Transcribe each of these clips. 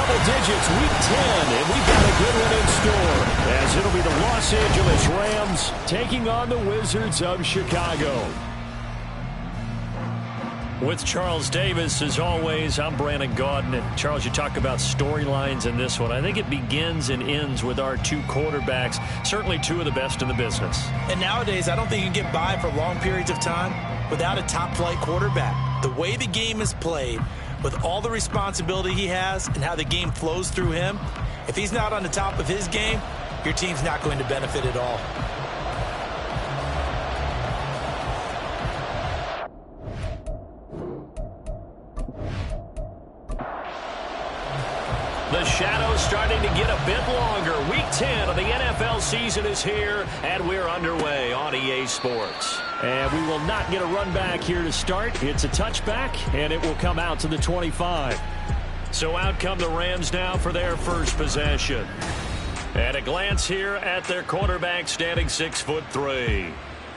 double digits, week 10, and we've got a good one in store, as it'll be the Los Angeles Rams taking on the Wizards of Chicago. With Charles Davis, as always, I'm Brandon Gaudin. And Charles, you talk about storylines in this one. I think it begins and ends with our two quarterbacks, certainly two of the best in the business. And nowadays, I don't think you can get by for long periods of time without a top-flight quarterback. The way the game is played, with all the responsibility he has and how the game flows through him, if he's not on the top of his game, your team's not going to benefit at all. The shadow's starting to get a bit longer. Week 10 of the NFL season is here, and we're underway on EA Sports. And we will not get a run back here to start. It's a touchback, and it will come out to the 25. So out come the Rams now for their first possession. And a glance here at their quarterback, standing 6'3".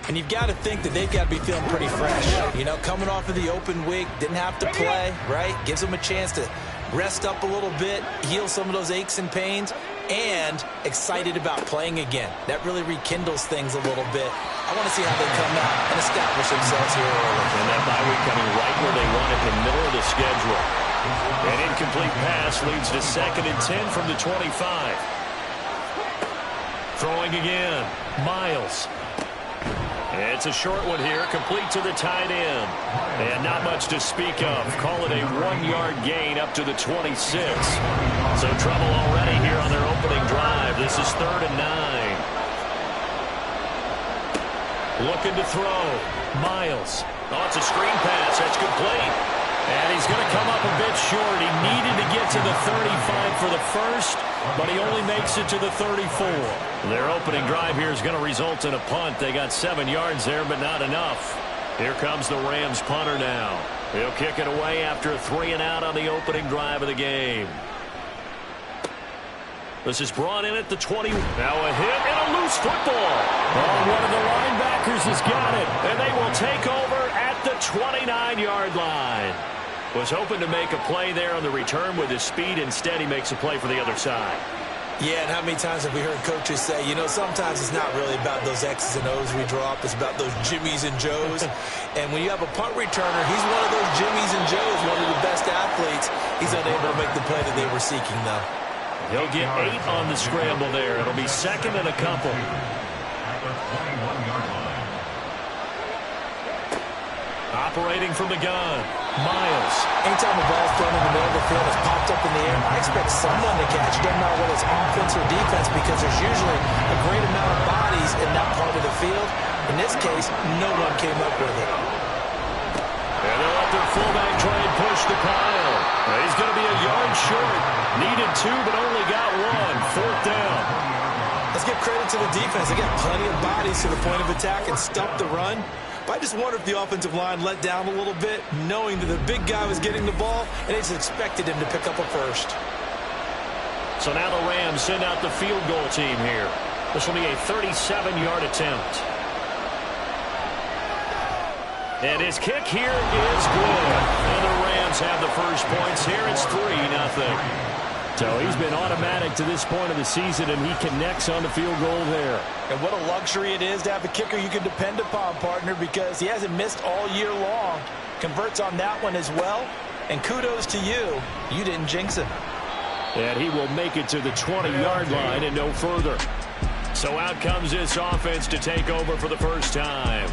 And you've got to think that they've got to be feeling pretty fresh. You know, coming off of the open week, didn't have to play, right? Gives them a chance to rest up a little bit, heal some of those aches and pains, and excited about playing again. That really rekindles things a little bit. I want to see how they come out and establish themselves here early. And that bye week coming right where they want it, in the middle of the schedule. An incomplete pass leads to 2nd and 10 from the 25. Throwing again, Miles. It's a short one here, complete to the tight end. And not much to speak of. Call it a 1-yard gain up to the 26. So trouble already here on their opening drive. This is 3rd and 9. Looking to throw. Miles. Oh, it's a screen pass. That's complete. And he's going to come up a bit short. He needed to get to the 35 for the first, but he only makes it to the 34. Their opening drive here is going to result in a punt. They got 7 yards there, but not enough. Here comes the Rams punter now. He'll kick it away after a 3-and-out on the opening drive of the game. This is brought in at the 20. Now a hit and a loose football. Oh, one of the linebackers has got it, and they will take over at the 29-yard line. Was hoping to make a play there on the return with his speed. Instead, he makes a play for the other side. Yeah, and how many times have we heard coaches say, you know, sometimes it's not really about those X's and O's we drop. It's about those Jimmies and Joes. And when you have a punt returner, he's one of those Jimmies and Joes, one of the best athletes. He's unable to make the play that they were seeking, though. He'll get 8 on the scramble there. It'll be 2nd and a couple. Operating from the gun, Miles. Anytime a ball's thrown in the middle of the field, it's popped up in the air, I expect someone to catch it. Doesn't matter whether it's offense or defense, because there's usually a great amount of bodies in that part of the field. In this case, no one came up with it. And they'll let their fullback try and push the pile. He's going to be a yard short. Needed 2, but only got 1. 4th down. Let's give credit to the defense. They got plenty of bodies to the point of attack and stuffed the run. But I just wonder if the offensive line let down a little bit, knowing that the big guy was getting the ball, and they just expected him to pick up a first. So now the Rams send out the field goal team here. This will be a 37-yard attempt. And his kick here is good. And the Rams have the first points here. It's 3-0. So he's been automatic to this point of the season, and he connects on the field goal there. And what a luxury it is to have a kicker you can depend upon, partner, because he hasn't missed all year long. Converts on that one as well. And kudos to you. You didn't jinx him. And he will make it to the 20-yard line and no further. So out comes this offense to take over for the first time.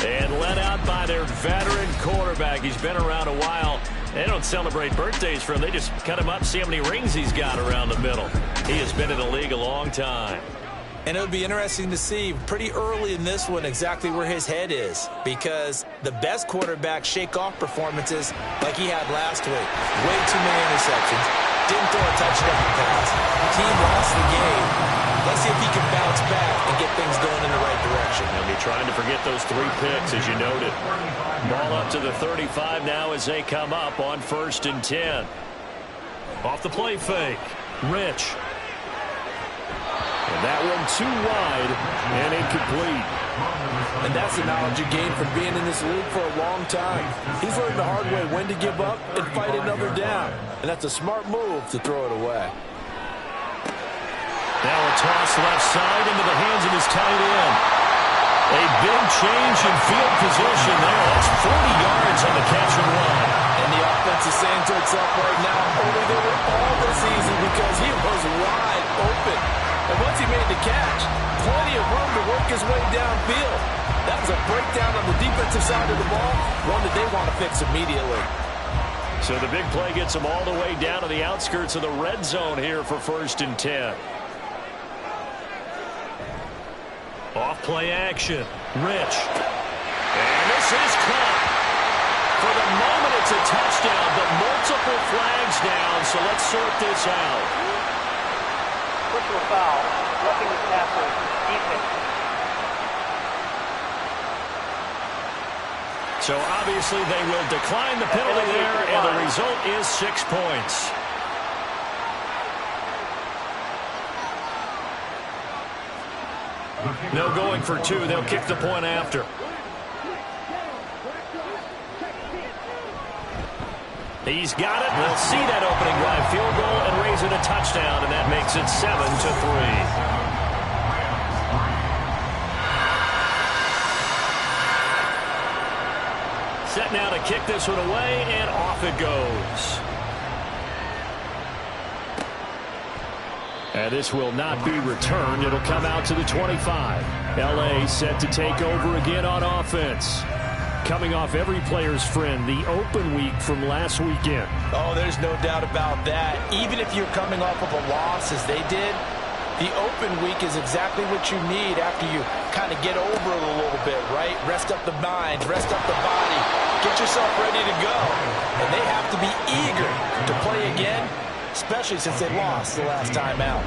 And led out by their veteran quarterback. He's been around a while. They don't celebrate birthdays for him. They just cut him up, see how many rings he's got around the middle. He has been in the league a long time. And it would be interesting to see pretty early in this one exactly where his head is, because the best quarterbacks shake off performances like he had last week. Way too many interceptions. Didn't throw a touchdown pass. Team lost the game. Let's see if he can bounce back and get things going in the right direction. He'll be trying to forget those 3 picks, as you noted. Ball up to the 35 now as they come up on 1st and 10. Off the play fake. Rich. And that one too wide and incomplete. And that's the knowledge you gain from being in this league for a long time. He's learned the hard way when to give up and fight another down. And that's a smart move to throw it away. Now a toss left side into the hands of his tight end. A big change in field position there. That's 40 yards on the catch and run. And the offense is saying to itself right now, only they were all this easy because he was wide open. And once he made the catch, plenty of room to work his way downfield. That was a breakdown on the defensive side of the ball, one that they want to fix immediately. So the big play gets them all the way down to the outskirts of the red zone here for 1st and 10. Off play action. Rich. And this is caught. For the moment, it's a touchdown, but multiple flags down, so let's sort this out. Personal foul, roughing the passer, defense. So obviously they will decline the penalty there, and the result is 6 points. No going for 2. They'll kick the point after. He's got it. We'll see that opening drive field goal and raise it a touchdown, and that makes it 7-3. Set now to kick this one away, and off it goes. And this will not be returned. It'll come out to the 25. L.A. set to take over again on offense. Coming off every player's friend, the open week from last weekend. Oh, there's no doubt about that. Even if you're coming off of a loss as they did, the open week is exactly what you need after you kind of get over it a little bit, right? Rest up the mind, rest up the body, get yourself ready to go. And they have to be eager to play again, especially since they lost the last time out.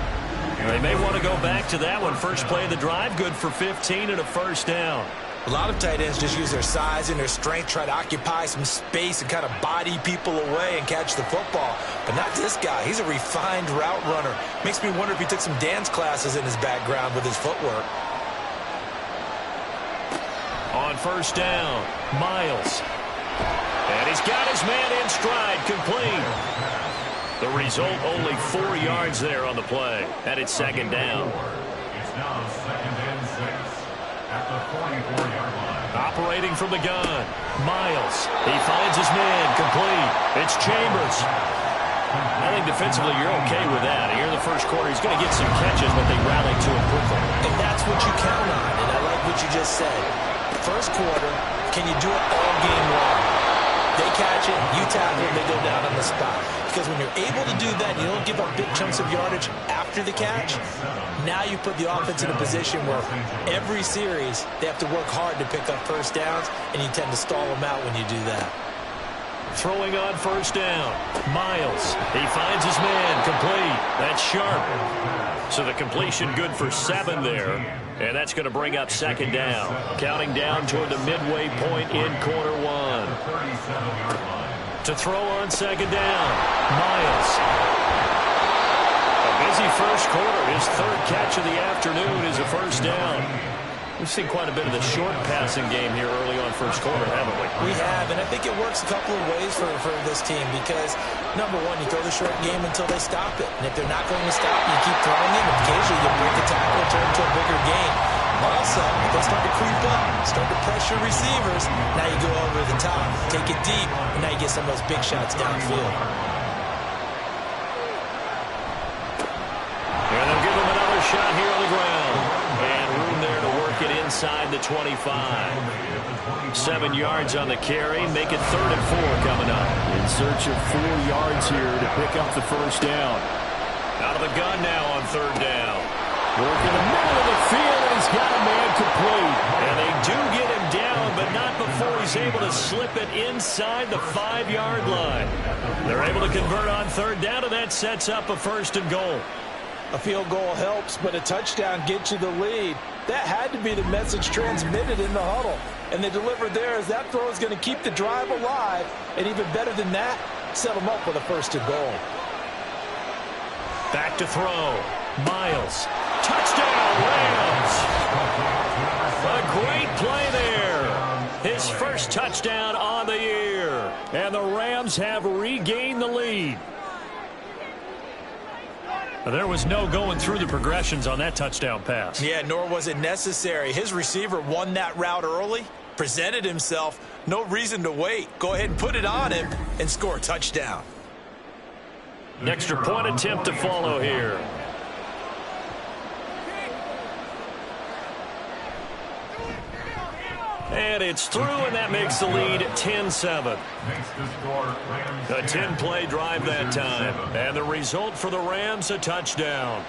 They may want to go back to that one. First play of the drive, good for 15 and a 1st down. A lot of tight ends just use their size and their strength, try to occupy some space and kind of body people away and catch the football. But not this guy. He's a refined route runner. Makes me wonder if he took some dance classes in his background with his footwork. On 1st down, Miles. And he's got his man in stride, complete. The result, only 4 yards there on the play. And it's 2nd down. It's now 2nd and 6 at the 44-yard line. Operating from the gun, Miles. He finds his man, complete. It's Chambers. I think defensively you're okay with that. Here in the 1st quarter, he's going to get some catches, but they rally to him quickly. And that's what you count on, and I like what you just said. 1st quarter, can you do it all game long? They catch it, you tackle it, they go down on the spot. Because when you're able to do that, you don't give up big chunks of yardage after the catch, now you put the offense in a position where every series they have to work hard to pick up 1st downs, and you tend to stall them out when you do that. Throwing on 1st down, Miles. He finds his man, complete. That's Sharp. So the completion good for 7 there. And that's going to bring up 2nd down. Counting down toward the midway point in quarter 1. To throw on 2nd down, Miles. A busy 1st quarter. His 3rd catch of the afternoon is a 1st down. We've seen quite a bit of the short passing game here early on 1st quarter, haven't we? We have, and I think it works a couple of ways for this team because, number one, you throw the short game until they stop it. And if they're not going to stop it, you keep throwing it. Occasionally, you break a tackle and turn into a bigger game. Also, if they start to creep up, start to pressure receivers, now you go over the top, take it deep, and now you get some of those big shots downfield. And they'll give him another shot here on the ground. And room there to work it inside the 25. 7 yards on the carry. Make it 3rd and 4 coming up. In search of 4 yards here to pick up the 1st down. Out of the gun now on 3rd down. Working the middle of the field, and he's got a man complete. And they do get him down, but not before he's able to slip it inside the 5-yard line. They're able to convert on 3rd down, and that sets up a 1st and goal. A field goal helps, but a touchdown gets you the lead. That had to be the message transmitted in the huddle. And they delivered there as that throw is going to keep the drive alive. And even better than that, set them up with a 1st and goal. Back to throw. Miles touchdown, Rams. A great play there. His first touchdown on the year. And the Rams have regained the lead. There was no going through the progressions on that touchdown pass. Yeah, nor was it necessary. His receiver won that route early, presented himself. No reason to wait. Go ahead and put it on him and score a touchdown. An extra point attempt to follow here. And it's through, and that makes the lead 10-7. A 10-play drive that time. And the result for the Rams, a touchdown.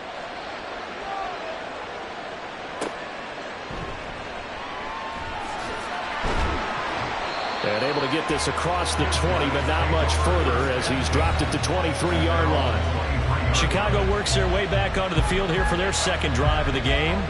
And able to get this across the 20, but not much further as he's dropped at the 23-yard line. Chicago works their way back onto the field here for their second drive of the game.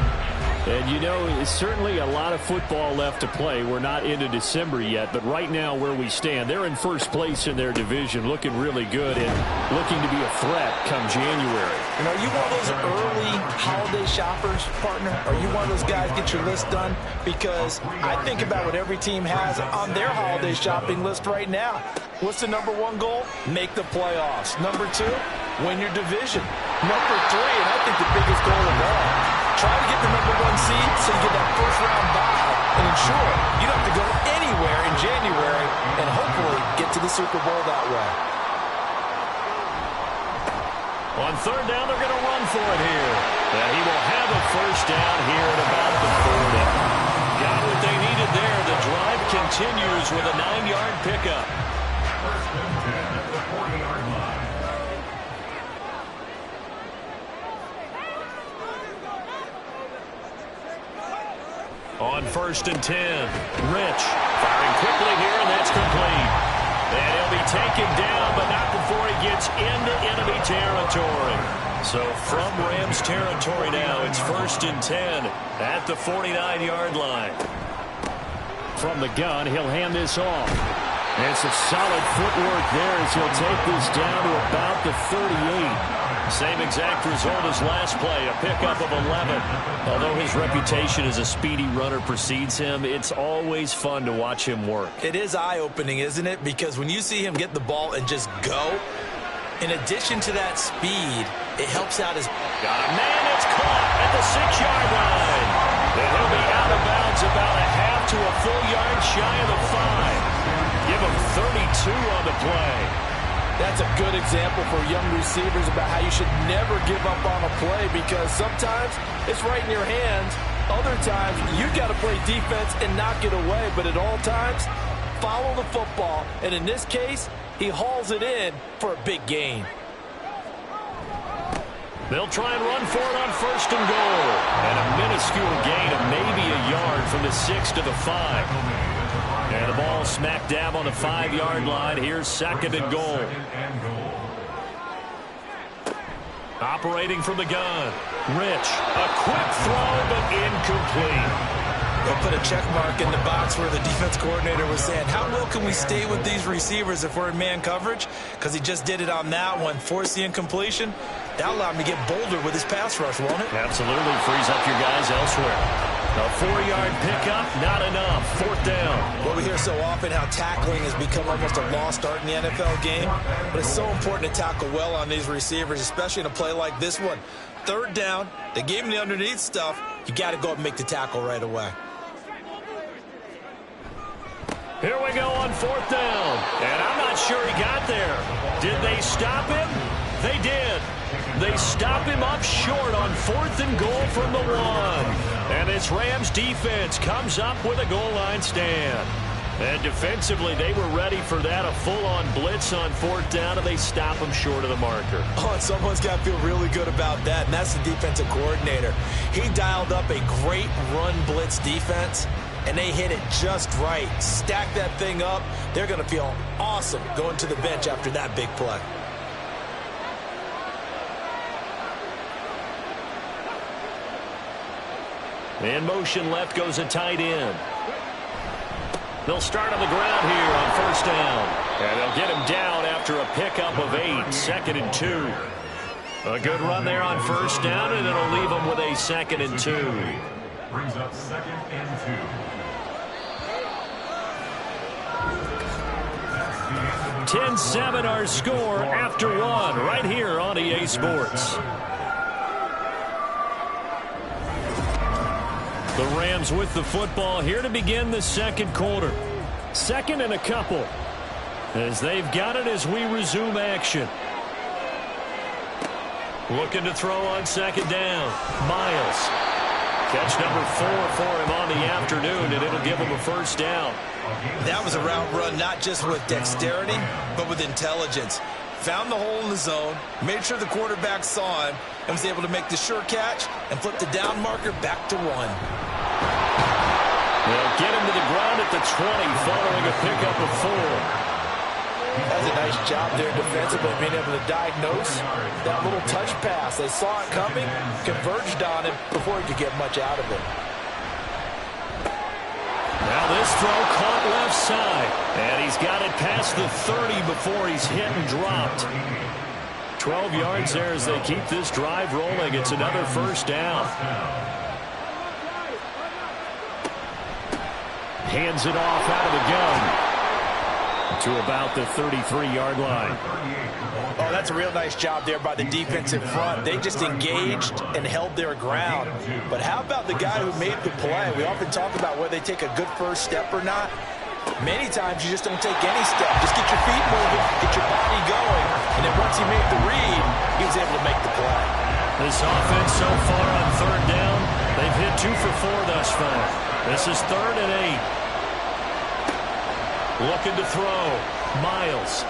And, you know, it's certainly a lot of football left to play. We're not into December yet, but right now where we stand, they're in first place in their division, looking really good and looking to be a threat come January. You know, are you one of those early holiday shoppers, partner? Are you one of those guys get your list done? Because I think about what every team has on their holiday shopping list right now. What's the number one goal? Make the playoffs. Number two, win your division. Number three, and I think the biggest goal of all, try to get the number one seed so you get that first-round bye and ensure you don't have to go anywhere in January and hopefully get to the Super Bowl that way. On third down, they're going to run for it here. And he will have a first down here at about the 40. Got what they needed there. The drive continues with a 9-yard pickup. First and 10 at the 40-yard line. On first and 10, Rich firing quickly here, and that's complete. And he'll be taken down, but not before he gets into enemy territory. So from Rams territory now, it's first and 10 at the 49-yard line. From the gun, he'll hand this off. And some solid footwork there as he'll take this down to about the 38. Same exact result as last play, a pickup of 11. Although his reputation as a speedy runner precedes him, it's always fun to watch him work. It is eye-opening, isn't it? Because when you see him get the ball and just go, in addition to that speed, it helps out his... Got a man that's caught at the 6-yard line. And he'll be out of bounds about a half to a full yard shy of the 5. Give him 32 on the play. That's a good example for young receivers about how you should never give up on a play because sometimes it's right in your hands. Other times you got to play defense and knock it away. But at all times, follow the football. And in this case, he hauls it in for a big gain. They'll try and run for it on first and goal. And a minuscule gain of maybe a yard from the 6 to the 5. And the ball smack dab on the 5-yard line. Here's second and goal. Operating from the gun. Rich. A quick throw, but incomplete. They'll put a check mark in the box where the defense coordinator was saying, how well can we stay with these receivers if we're in man coverage? Because he just did it on that one, forced the incompletion. That'll allow him to get bolder with his pass rush, won't it? Absolutely. Frees up your guys elsewhere. A 4-yard pickup, not enough. Fourth down. Well, we hear so often how tackling has become almost a lost art in the NFL game. But it's so important to tackle well on these receivers, especially in a play like this one. Third down, they gave him the underneath stuff. You got to go up and make the tackle right away. Here we go on fourth down. And I'm not sure he got there. Did they stop him? They did. They stop him up short on fourth and goal from the 1. And this Rams defense comes up with a goal line stand. And defensively, they were ready for that, a full-on blitz on fourth down, and they stop him short of the marker. Oh, and someone's got to feel really good about that, and that's the defensive coordinator. He dialed up a great run blitz defense, and they hit it just right. Stack that thing up. They're going to feel awesome going to the bench after that big play. In motion left goes a tight end. They'll start on the ground here on first down. And they'll get him down after a pickup of 8. Second and 2. A good run there on first down, and it'll leave them with a 2nd and 2. Brings up 2nd and 2. 10-7 our score after 1 right here on EA Sports. The Rams with the football here to begin the 2nd quarter. 2nd and a couple as they've got it as we resume action. Looking to throw on 2nd down. Miles. Catch number 4 for him on the afternoon, and it'll give him a first down. That was a route run not just with dexterity, but with intelligence. Found the hole in the zone, made sure the quarterback saw him, and was able to make the sure catch and flip the down marker back to 1. They'll get him to the ground at the 20 following a pickup of 4. That was a nice job there defensively, being able to diagnose that little touch pass. They saw it coming, converged on him before he could get much out of it. Now this throw caught left side, and he's got it past the 30 before he's hit and dropped. 12 yards there as they keep this drive rolling. It's another first down. Hands it off out of the gun to about the 33-yard line. Oh, that's a real nice job there by the defensive front. They just engaged and held their ground. But how about the guy who made the play? We often talk about whether they take a good first step or not. Many times you just don't take any step. Just get your feet moving, get your body going, and then once he made the read, he was able to make the play. This offense so far on 3rd down, they've hit 2 for 4 thus far. This is 3rd and 8. Looking to throw. Miles.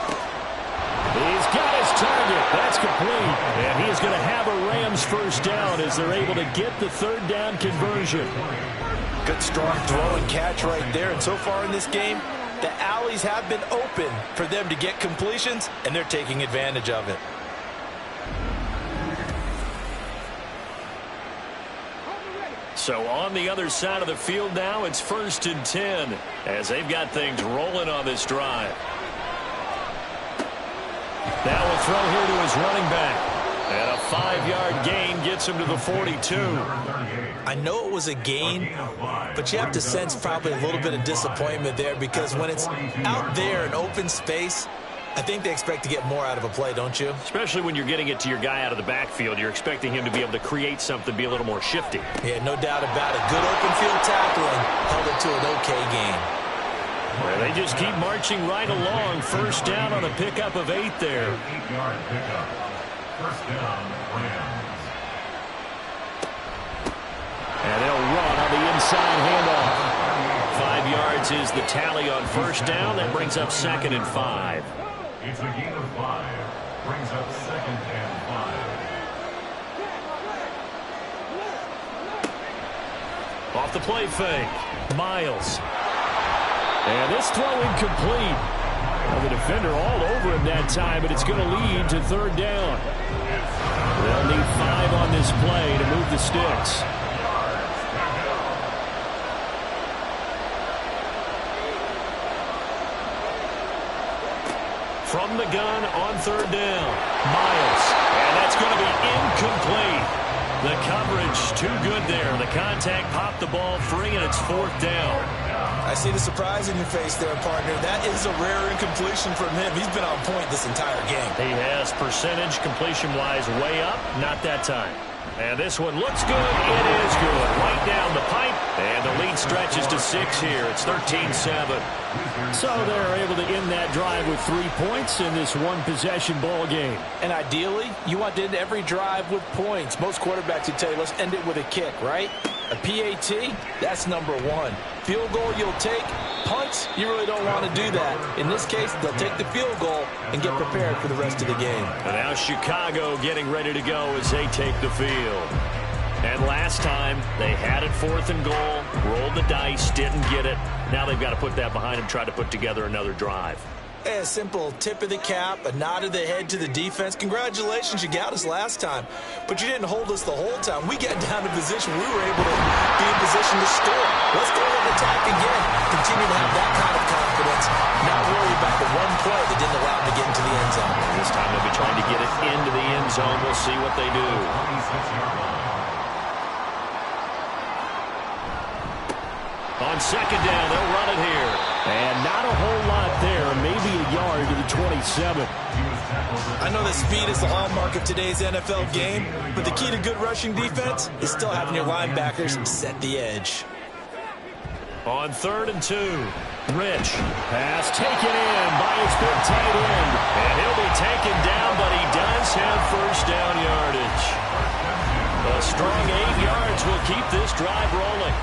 He's got his target. That's complete. And he is going to have a Rams first down as they're able to get the 3rd down conversion. Good strong throw and catch right there. And so far in this game, the alleys have been open for them to get completions, and they're taking advantage of it. So on the other side of the field now, it's 1st and 10 as they've got things rolling on this drive. Now a throw here to his running back. And a 5-yard gain gets him to the 42. I know it was a gain, but you have to sense probably a little bit of disappointment there because when it's out there in open space, I think they expect to get more out of a play, don't you? Especially when you're getting it to your guy out of the backfield. You're expecting him to be able to create something, be a little more shifty. Yeah, no doubt about it. Good open field tackling held it to an okay game. Well, they just keep marching right along. First down on a pickup of 8 there. 8-yard pickup. First down, Rams. And they'll run on the inside handoff. 5 yards is the tally on first down. That brings up 2nd and 5. It's a gain of 5. Brings up 2nd and 5. Off the play fake. Miles. And this throw incomplete. Well, the defender all over him that time, but it's going to lead to 3rd down. They'll need 5 on this play to move the sticks. From the gun on 3rd down. Miles. And that's going to be incomplete. The coverage too good there. The contact popped the ball free, and it's 4th down. I see the surprise in your face there, partner. That is a rare incompletion from him. He's been on point this entire game. He has percentage completion-wise way up. Not that time. And this one looks good. It is good. Right down the pipe. And the lead stretches to 6 here. It's 13-7. So they're able to end that drive with 3 points in this one-possession ball game. And ideally, you want to end every drive with points. Most quarterbacks would tell you, let's end it with a kick, right? A PAT, that's number 1. Field goal you'll take. Punts, you really don't want to do that. In this case, they'll take the field goal and get prepared for the rest of the game. And now Chicago getting ready to go as they take the field. And last time, they had it 4th and goal, rolled the dice, didn't get it. Now they've got to put that behind them, try to put together another drive. A simple tip of the cap, a nod of the head to the defense. Congratulations, you got us last time, but you didn't hold us the whole time. We got down to position. We were able to be in position to score. Let's go and attack again. Continue to have that kind of confidence. Not worry about the one play that didn't allow them to get into the end zone. This time they'll be trying to get it into the end So we'll see what they do. 26-yard line. On second down, they'll run it here. And not a whole lot there. Maybe a yard to the 27. I know that speed is the hallmark of today's NFL game, but the key to good rushing defense is still having your linebackers set the edge. On 3rd and 2, Rich. Pass taken in by his big tight end. And he'll be taken down, but he does have first down yardage. A strong 8 yards will keep this drive rolling.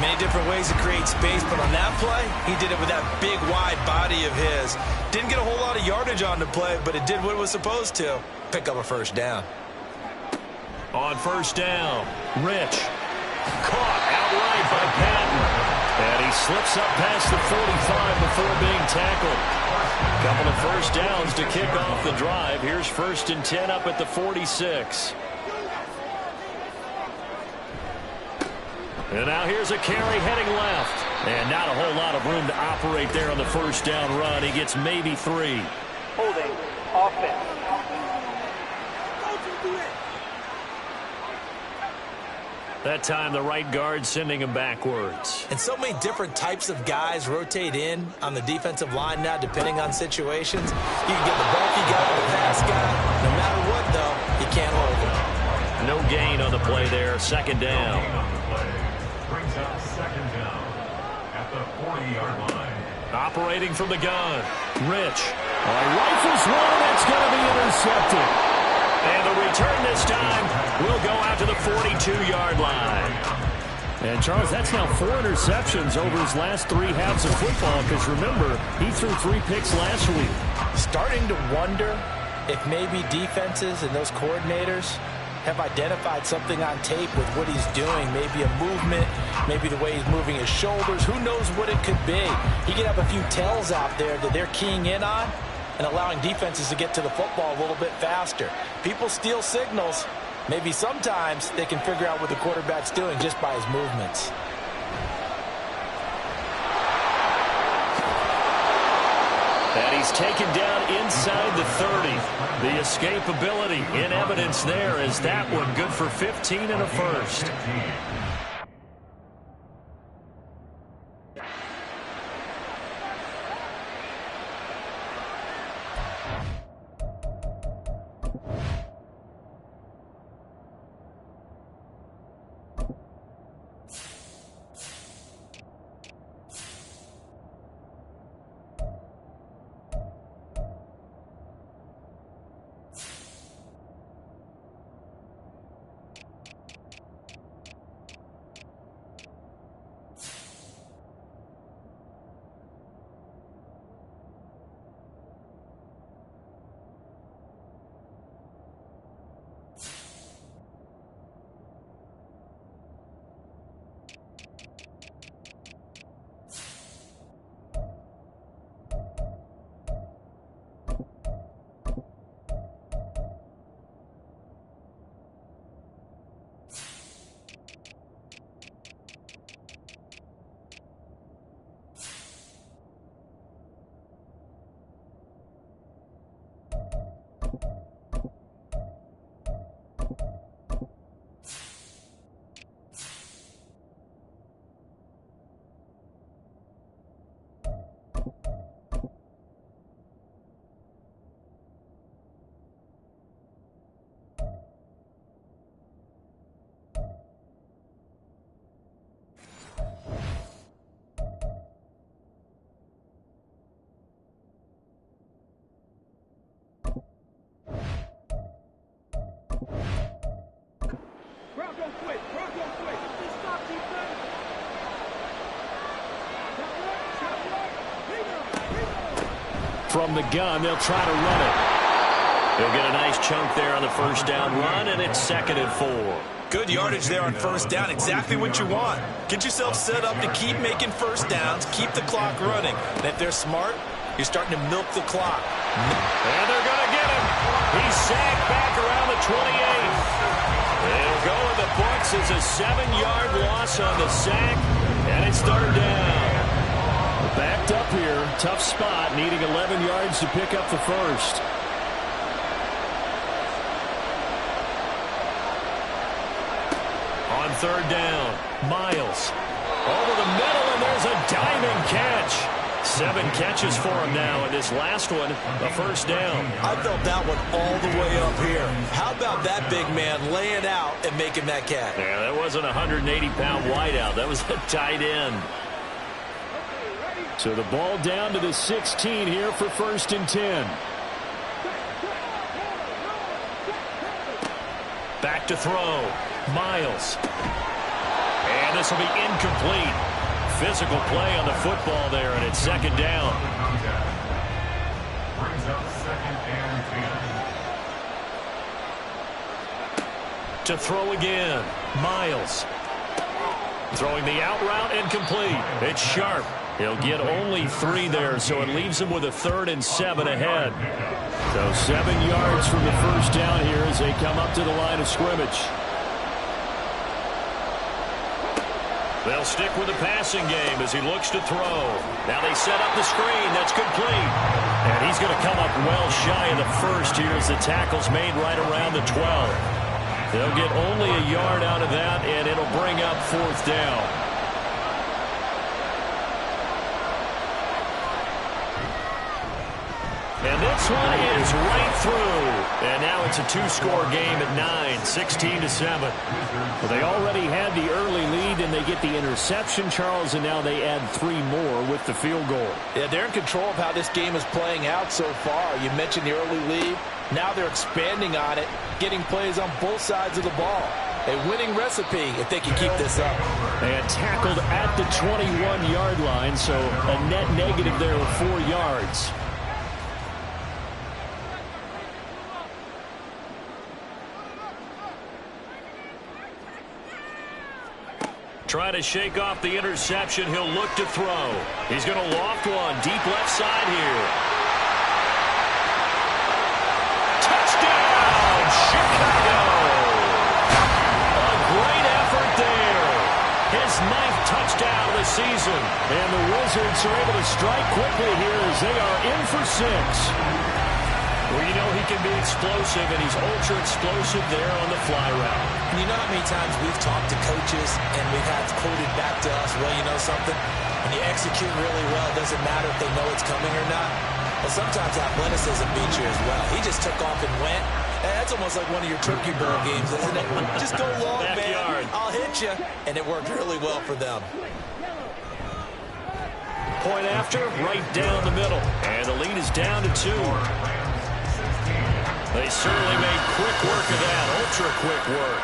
Many different ways to create space, but on that play, he did it with that big, wide body of his. Didn't get a whole lot of yardage on the play, but it did what it was supposed to. Pick up a first down. On first down, Rich. Caught outright by Patton. And he slips up past the 45 before being tackled. Couple of first downs to kick off the drive. Here's 1st and 10 up at the 46. And now here's a carry heading left. And not a whole lot of room to operate there on the first down run. He gets maybe 3. Holding offense. That time the right guard sending him backwards. And so many different types of guys rotate in on the defensive line now, depending on situations. You can get the bulky guy or the fast guy. No matter what, though, you can't hold him. No gain on the play there. Second down. Brings up second down at the 40-yard line. Operating from the gun. Rich. Rifles one. That's going to be intercepted. And the return this time will go out to the 42-yard line. And, Charles, that's now 4 interceptions over his last 3 halves of football because, remember, he threw 3 picks last week. Starting to wonder if maybe defenses and those coordinators have identified something on tape with what he's doing. Maybe a movement, maybe the way he's moving his shoulders. Who knows what it could be? He could have a few tells out there that they're keying in on and allowing defenses to get to the football a little bit faster. People steal signals. Maybe sometimes they can figure out what the quarterback's doing just by his movements. And he's taken down inside the 30. The escapability in evidence there is that one good for 15 and a first. From the gun, they'll try to run it. They'll get a nice chunk there on the first down run, and it's 2nd and 4. Good yardage there on first down. Exactly what you want. Get yourself set up to keep making first downs, keep the clock running. And if they're smart, you're starting to milk the clock. And they're going to get him. He's sacked back around the 28. They'll go in the books as a 7-yard loss on the sack, and it's 3rd down. Backed up here, tough spot, needing 11 yards to pick up the first. On third down, Miles. Over the middle, and there's a diving catch. 7 catches for him now, and this last one, a first down. I felt that one all the way up here. How about that big man laying out and making that catch? Yeah, that wasn't a 180-pound wideout. That was a tight end. So the ball down to the 16 here for 1st and 10. Back to throw. Miles. And this will be incomplete. Physical play on the football there, and it's 2nd down. Brings up 2nd and 10. To throw again. Miles. Throwing the out route incomplete. It's Sharp. He'll get only 3 there, so it leaves him with a 3rd and 7 ahead. So 7 yards from the first down here as they come up to the line of scrimmage. They'll stick with the passing game as he looks to throw. Now they set up the screen. That's complete. And he's going to come up well shy of the first here as the tackle's made right around the 12. They'll get only a yard out of that, and it'll bring up 4th down. And this one is right through. And now it's a 2-score game at 9, 16-7. Well, they already had the early lead, and they get the interception, Charles, and now they add 3 more with the field goal. Yeah, they're in control of how this game is playing out so far. You mentioned the early lead. Now they're expanding on it, getting plays on both sides of the ball. A winning recipe if they can keep this up. And tackled at the 21-yard line, so a net negative there of 4 yards. Trying to shake off the interception. He'll look to throw. He's going to loft one. Deep left side here. Touchdown, Chicago! A great effort there. His 9th touchdown of the season. And the Wizards are able to strike quickly here as they are in for 6. Well, you know he can be explosive, and he's ultra explosive there on the fly route. And you know how many times we've talked to coaches and we've had quoted back to us, well, you know something? When you execute really well, it doesn't matter if they know it's coming or not. Well, sometimes athleticism beats you as well. He just took off and went. And that's almost like one of your Turkey Bowl games, isn't it? Just go long, Backyard. man. I'll hit you. And it worked really well for them. Point after, right down the middle. And the lead is down to 2. They certainly made quick work of that, ultra-quick work.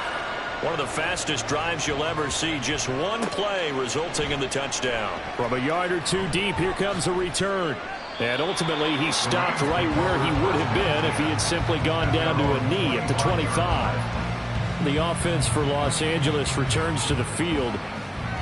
One of the fastest drives you'll ever see, just one play resulting in the touchdown. From a yard or 2 deep, here comes a return. And ultimately, he stopped right where he would have been if he had simply gone down to a knee at the 25. The offense for Los Angeles returns to the field.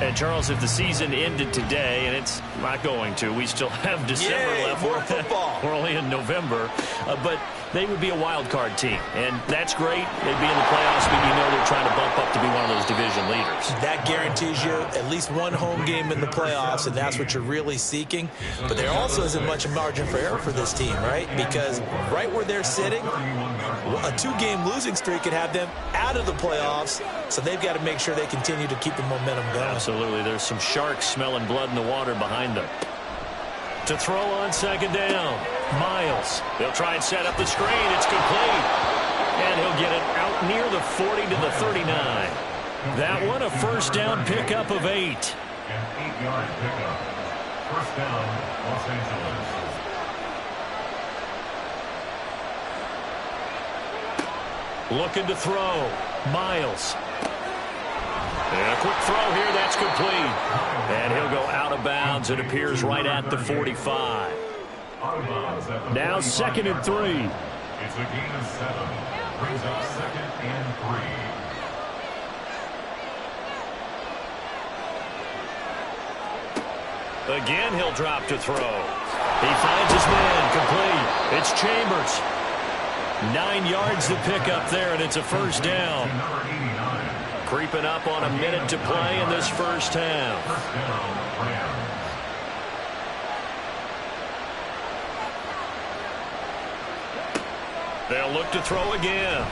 And, Charles, if the season ended today, and it's not going to, we still have December left. More football. We're only in November. But they would be a wild card team. And that's great. They'd be in the playoffs, but you know they're trying to bump up to be one of those division leaders. That guarantees you at least one home game in the playoffs, and that's what you're really seeking. But there also isn't much margin for error for this team, right? Because right where they're sitting, a 2-game losing streak could have them out of the playoffs, so they've got to make sure they continue to keep the momentum going. Absolutely. There's some sharks smelling blood in the water behind them. To throw on 2nd down, Miles. They'll try and set up the screen. It's complete. And he'll get it out near the 40 to the 39. That one, a first down pickup of 8. An 8-yard pickup. First down, Los Angeles. Looking to throw. Miles. And a quick throw here. That's complete. And he'll go out of bounds. It appears right at the 45. Now 2nd and 3. It's a gain of 7. Brings up 2nd and 3. Again, he'll drop to throw. He finds his man. Complete. It's Chambers. 9 yards to pick up there, and it's a first down. Creeping up on a minute to play in this first half. First down, Rams. They'll look to throw again.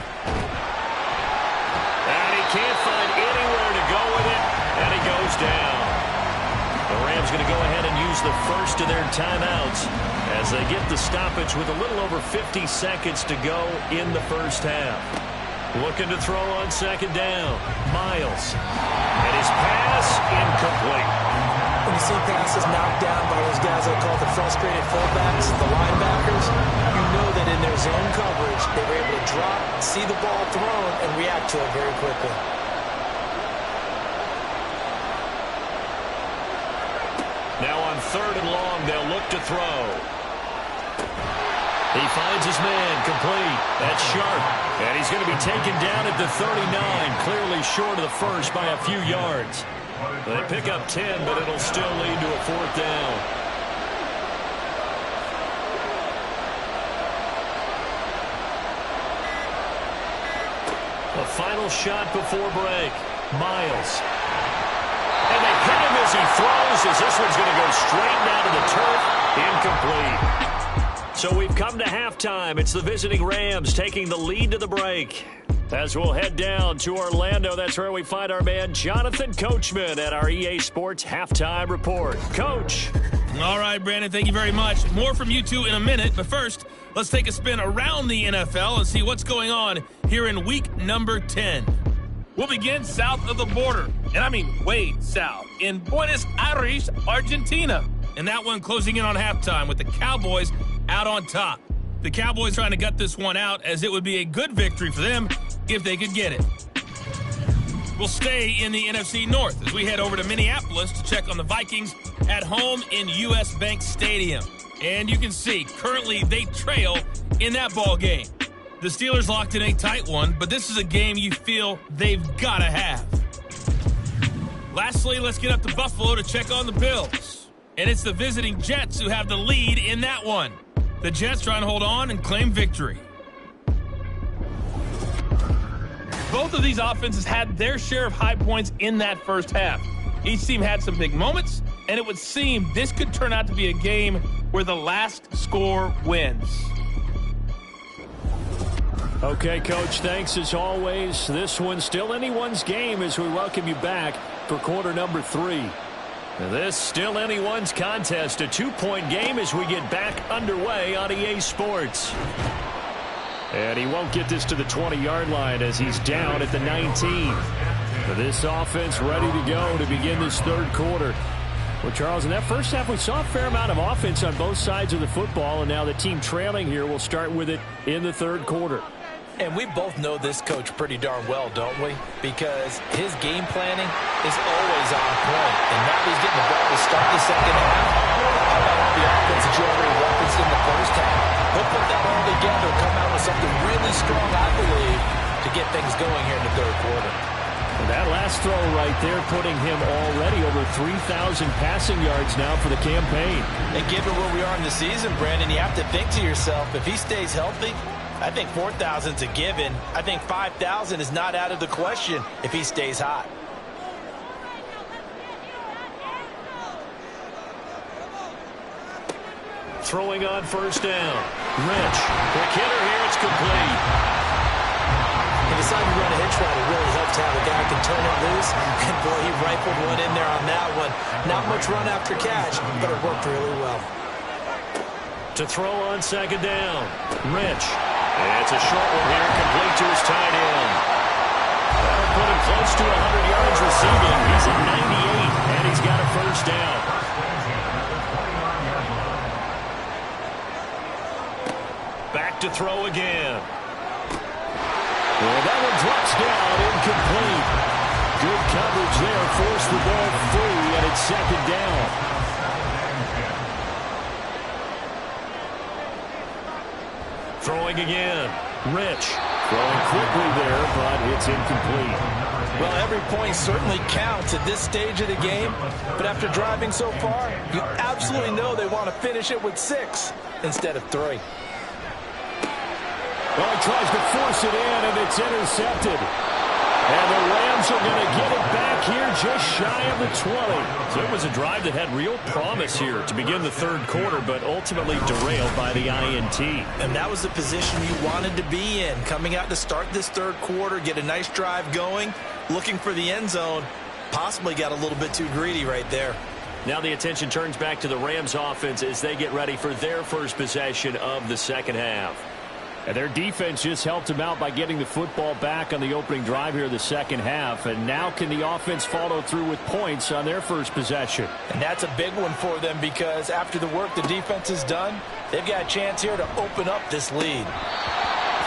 And he can't find anywhere to go with it, and he goes down. The Rams going to go ahead and use the first of their timeouts as they get the stoppage with a little over 50 seconds to go in the first half. Looking to throw on second down. Miles. And his pass incomplete. When you see passes knocked down by those guys I call the frustrated fullbacks, the linebackers, you know that in their zone coverage, they were able to drop, see the ball thrown, and react to it very quickly. Now on third and long, they'll look to throw. He finds his man, complete. That's Sharp. And he's going to be taken down at the 39, clearly short of the first by a few yards. They pick up 10, but it'll still lead to a fourth down. The final shot before break. Miles. And they hit him as he throws, as this one's going to go straight down to the turf. Incomplete. So we've come to halftime. It's the visiting Rams taking the lead to the break. As we'll head down to Orlando, that's where we find our man Jonathan Coachman at our EA Sports Halftime Report. Coach. All right, Brandon, thank you very much. More from you two in a minute, but first, let's take a spin around the NFL and see what's going on here in week number 10. We'll begin south of the border, and I mean way south, in Buenos Aires, Argentina. And that one closing in on halftime with the Cowboys out on top. The Cowboys trying to gut this one out, as it would be a good victory for them if they could get it. We'll stay in the NFC North as we head over to Minneapolis to check on the Vikings at home in US Bank Stadium. And you can see, currently they trail in that ball game. The Steelers locked in a tight one, but this is a game you feel they've got to have. Lastly, let's get up to Buffalo to check on the Bills. And it's the visiting Jets who have the lead in that one. The Jets trying to hold on and claim victory. Both of these offenses had their share of high points in that first half. Each team had some big moments, and it would seem this could turn out to be a game where the last score wins. Okay, Coach, thanks as always. This one's still anyone's game as we welcome you back for quarter number 3. This still anyone's contest, a 2-point game as we get back underway on EA Sports. And he won't get this to the 20-yard line as he's down at the 19. This offense ready to go to begin this third quarter. Well, Charles, in that first half, we saw a fair amount of offense on both sides of the football, and now the team trailing here will start with it in the third quarter. And we both know this coach pretty darn well, don't we? Because his game planning is always on point. And now he's getting the ball to start the second half. How about all the offense that you already referenced in the first half? He'll put that all together, come out with something really strong, I believe, to get things going here in the third quarter. And that last throw right there putting him already over 3,000 passing yards now for the campaign. And given where we are in the season, Brandon, you have to think to yourself, if he stays healthy, I think 4,000 is a given. I think 5,000 is not out of the question if he stays hot. Throwing on first down. Rich. Quick hitter here. It's complete. He decided to run a hitch route. It really helped to have a guy can turn it loose. And boy, he rifled one in there on that one. Not much run after catch, but it worked really well. To throw on second down. Rich. It's a short one here, complete to his tight end. That'll put him close to 100 yards receiving. He's at 98, and he's got a first down. Back to throw again. Well, that one drops down, incomplete. Good coverage there, forced the ball free, and it's second down. Throwing again. Rich. Throwing quickly there, but it's incomplete. Well, every point certainly counts at this stage of the game. But after driving so far, you absolutely know they want to finish it with 6 instead of 3. Well, he tries to force it in, and it's intercepted. And the Rams are going to get it back here just shy of the 20. So it was a drive that had real promise here to begin the third quarter, but ultimately derailed by the INT. And that was the position you wanted to be in. Coming out to start this third quarter, get a nice drive going, looking for the end zone. Possibly got a little bit too greedy right there. Now the attention turns back to the Rams offense as they get ready for their first possession of the second half. And their defense just helped them out by getting the football back on the opening drive here in the second half. And now can the offense follow through with points on their first possession? And that's a big one for them because after the work the defense has done, they've got a chance here to open up this lead.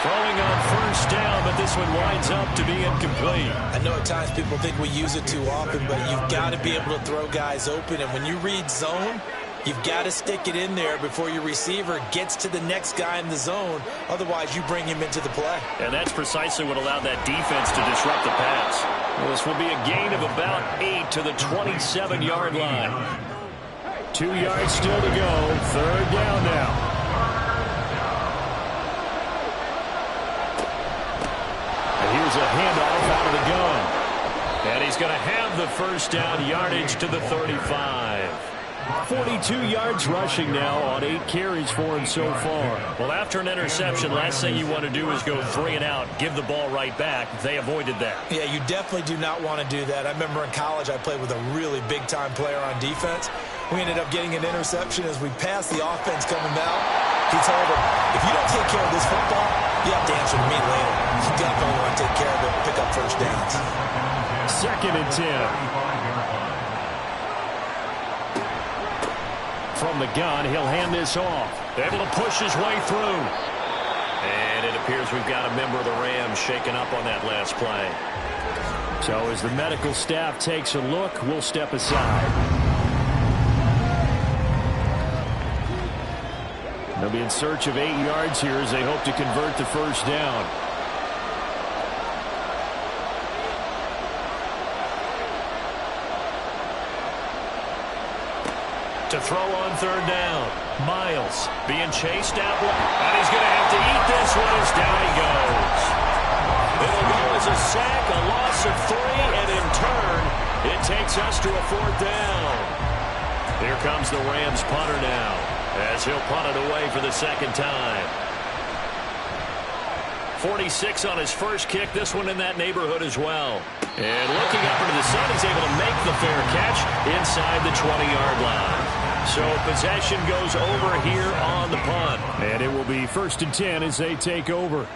Throwing on first down, but this one winds up to be incomplete. I know at times people think we use it too often, but you've got to be able to throw guys open. And when you read zone, you've got to stick it in there before your receiver gets to the next guy in the zone. Otherwise, you bring him into the play. And that's precisely what allowed that defense to disrupt the pass. This will be a gain of about 8 to the 27-yard line. 2 yards still to go. Third down now. And here's a handoff out of the gun. And he's going to have the first down yardage to the 35. 42 yards rushing now on 8 carries for him so far. Well, after an interception, last thing you want to do is go 3 and out, give the ball right back. They avoided that. Yeah, you definitely do not want to do that. I remember in college I played with a really big-time player on defense. We ended up getting an interception as we passed the offense coming down. He told him, if you don't take care of this football, you have to answer to me later. You definitely want to take care of it and pick up first downs. 2nd and 10. From the gun, he'll hand this off. Able to push his way through. And it appears we've got a member of the Rams shaken up on that last play. So as the medical staff takes a look, we'll step aside. They'll be in search of 8 yards here as they hope to convert the first down. To throw on third down. Miles being chased out. And he's going to have to eat this one as down he goes. It'll go as a sack, a loss of 3, and in turn, it takes us to a 4th down. Here comes the Rams punter now as he'll punt it away for the second time. 46 on his first kick. This one in that neighborhood as well. And looking up into the sun, he's able to make the fair catch inside the 20-yard line. So possession goes over here on the punt. And it will be 1st and 10 as they take over.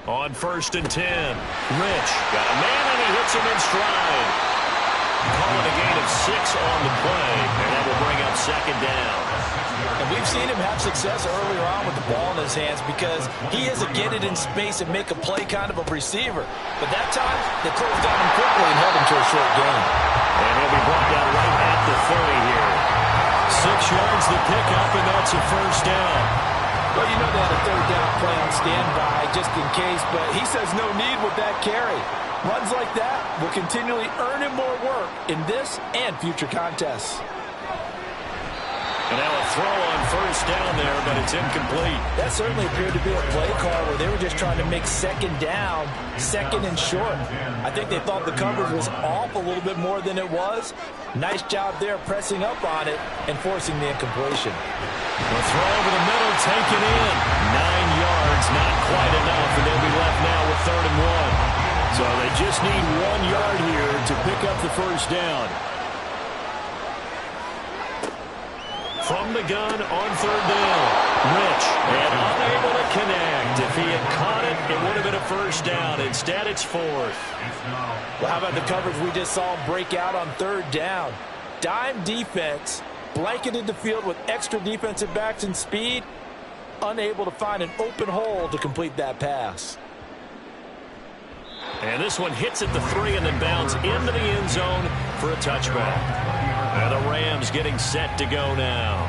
On 1st and 10, Rich got a man and he hits him in stride. Calling a gain of 6 on the play, and that will bring up 2nd down. And we've seen him have success earlier on with the ball in his hands because he is a get it in space and make a play kind of a receiver. But that time, they closed on him quickly and held him to a short gain. And he'll be brought down right at the 30 here. 6 yards the pickup, and that's a first down. Well, you know they had a third down play on standby just in case, but he says no need with that carry. Runs like that will continually earn him more work in this and future contests. And now a throw on first down there, but it's incomplete. That certainly appeared to be a play call where they were just trying to make second down, 2nd and short. I think they thought the coverage was off a little bit more than it was. Nice job there pressing up on it and forcing the incompletion. The throw over the middle, taken in. 9 yards, not quite enough, and they'll be left now with 3rd and 1. So they just need 1 yard here to pick up the first down. From the gun on 3rd down, Rich, and unable to connect. If he had caught it, it would have been a first down. Instead, it's 4th. Well, how about the coverage we just saw him break out on 3rd down? Dime defense, blanketed the field with extra defensive backs and speed, unable to find an open hole to complete that pass. And this one hits at the 3 and then bounds into the end zone for a touchback. And the Rams getting set to go now.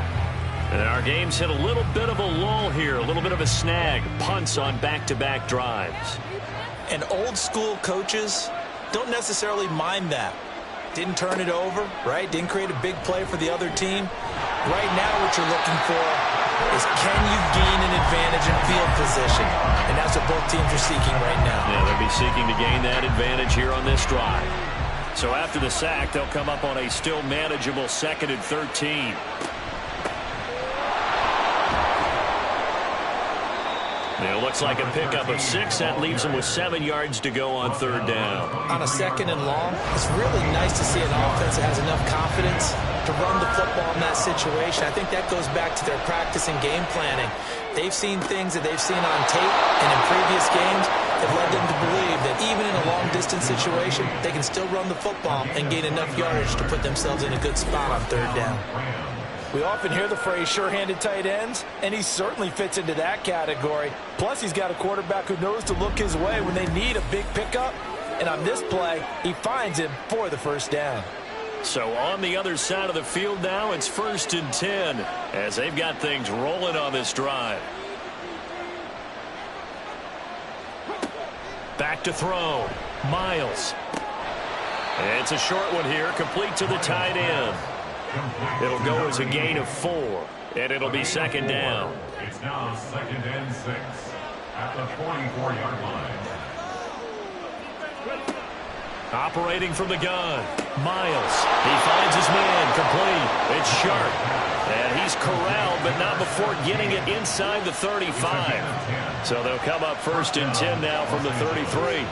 And our game's hit a little bit of a lull here, a little bit of a snag. Punts on back-to-back drives. And old school coaches don't necessarily mind that. Didn't turn it over, right? Didn't create a big play for the other team. Right now what you're looking for is can you gain an advantage in field position? And that's what both teams are seeking right now. Yeah, they'll be seeking to gain that advantage here on this drive. So after the sack, they'll come up on a still manageable 2nd and 13. It looks like a pickup of 6. That leaves them with 7 yards to go on 3rd down. On a 2nd and long, it's really nice to see an offense that has enough confidence to run the football in that situation. I think that goes back to their practice and game planning. They've seen things that they've seen on tape and in previous games that led them to believe that even in a long-distance situation, they can still run the football and gain enough yardage to put themselves in a good spot on 3rd down. We often hear the phrase sure-handed tight ends, and he certainly fits into that category. Plus, he's got a quarterback who knows to look his way when they need a big pickup. And on this play, he finds him for the 1st down. So on the other side of the field now, it's 1st and 10 as they've got things rolling on this drive. Back to throw. Miles. It's a short one here, complete to the tight end. It'll go as a gain of 4, and it'll be 2nd down. It's now 2nd and 6 at the 44-yard line. Operating from the gun, Miles. He finds his man, complete. It's Sharp. And he's corralled, but not before getting it inside the 35. So they'll come up 1st and 10 now from the 33.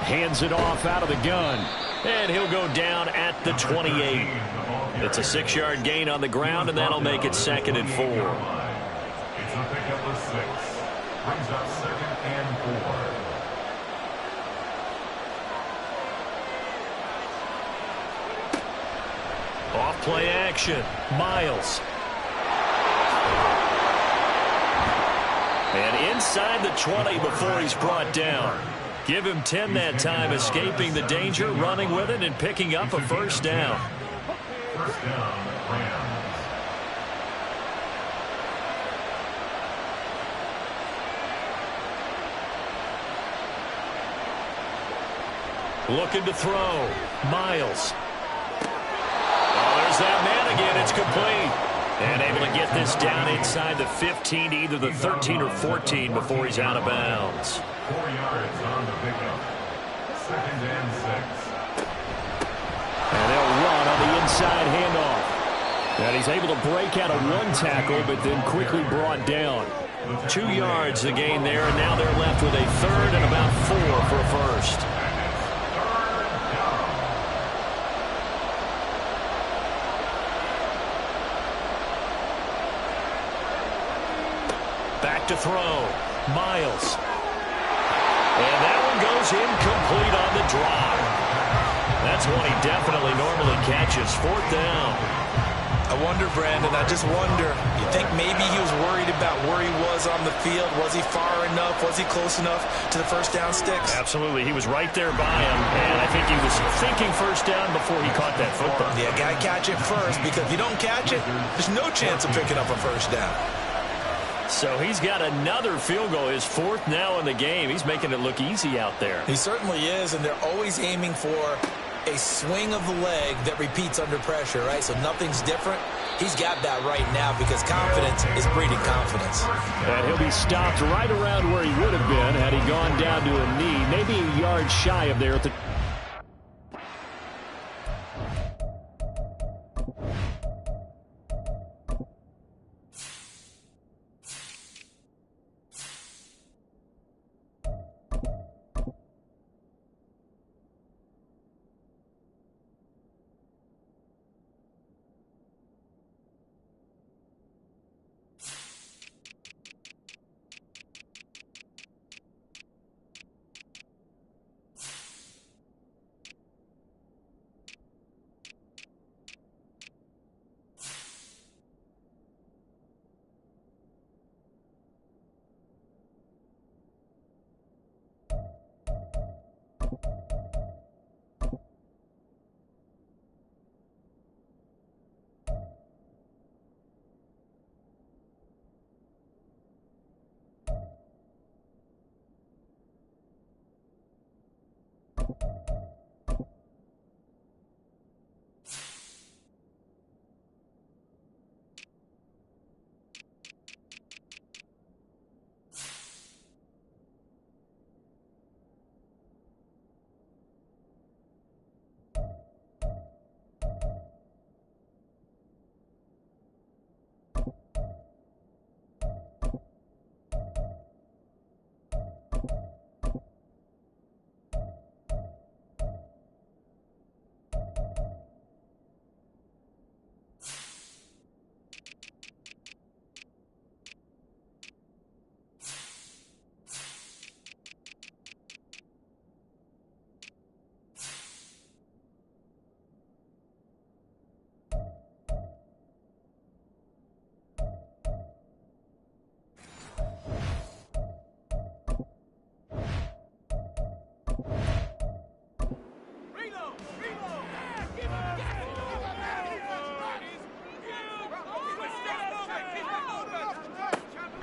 Hands it off out of the gun. And he'll go down at the 28. It's a 6-yard gain on the ground, and that'll make it 2nd and 4. It's a pickup of 6. Brings up 2nd and 4. Off play action. Miles. And inside the 20 before he's brought down. Give him 10 that time, escaping the danger, running with it, and picking up a 1st down. 1st down, Rams. Looking to throw. Miles. Oh, there's that man again. It's complete. And able to get this down inside the 15, either the 13 or 14 before he's out of bounds. 4 yards on the pickup. 2nd and 6. And they'll run on the inside handoff. And he's able to break out of 1 tackle, but then quickly brought down. 2 yards the gain there, and now they're left with a 3rd and about 4 for a 1st. Back to throw. Miles. And that one goes incomplete on the drop. That's one he definitely normally catches. 4th down. I wonder, Brandon, I just wonder, you think maybe he was worried about where he was on the field? Was he far enough? Was he close enough to the 1st down sticks? Absolutely. He was right there by him, and I think he was thinking 1st down before he caught that football. Yeah, got to catch it first, because if you don't catch it, there's no chance of picking up a 1st down. So he's got another field goal, his 4th now in the game. He's making it look easy out there. He certainly is, and they're always aiming for a swing of the leg that repeats under pressure, right? So nothing's different. He's got that right now because confidence is breeding confidence. And he'll be stopped right around where he would have been had he gone down to a knee, maybe a yard shy of there at the...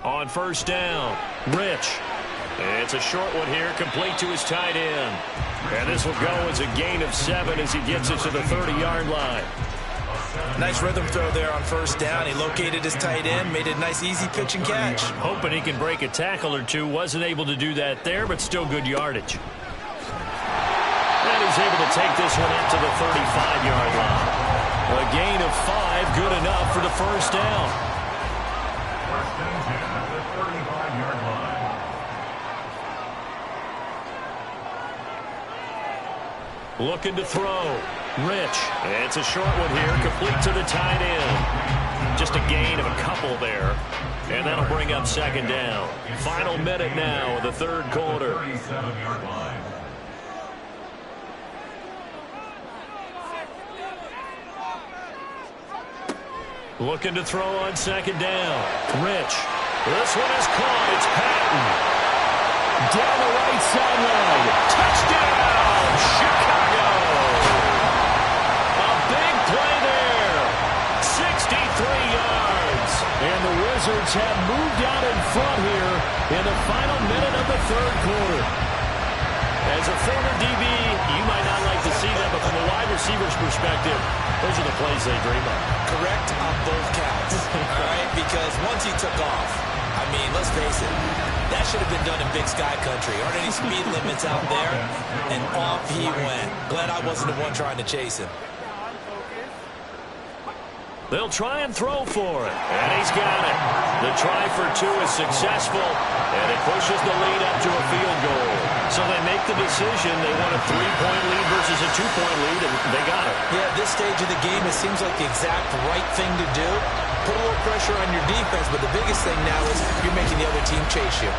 On first down, Rich. It's a short one here, complete to his tight end. And this will go as a gain of 7 as he gets it to the 30-yard line. Nice rhythm throw there on first down. He located his tight end, made a nice easy pitch and catch. Hoping he can break a tackle or two. Wasn't able to do that there, but still good yardage. And he's able to take this one up to the 35-yard line. A gain of 5, good enough for the first down. First and 10 at the 35-yard line. Looking to throw. Rich. It's a short one here, complete to the tight end. Just a gain of a couple there. And that'll bring up second down. Final minute now of the third quarter. 37-yard line. Looking to throw on second down. Rich. This one is caught. It's Patton. Down the right sideline. Touchdown, Chicago. A big play there. 63 yards. And the Wizards have moved out in front here in the final minute of the third quarter. As a former DB, you might not like to see that, but from a wide receiver's perspective, those are the plays they dream of. Correct on both counts, all right? Because once he took off, I mean, let's face it, that should have been done in Big Sky Country. Aren't any speed limits out there? And off he went. Glad I wasn't the one trying to chase him. They'll try and throw for it. And he's got it. The try for 2 is successful, and it pushes the lead up to a field goal. So they make the decision. They want a 3-point lead versus a 2-point lead, and they got it. Yeah, at this stage of the game, it seems like the exact right thing to do. Put a little pressure on your defense, but the biggest thing now is you're making the other team chase you.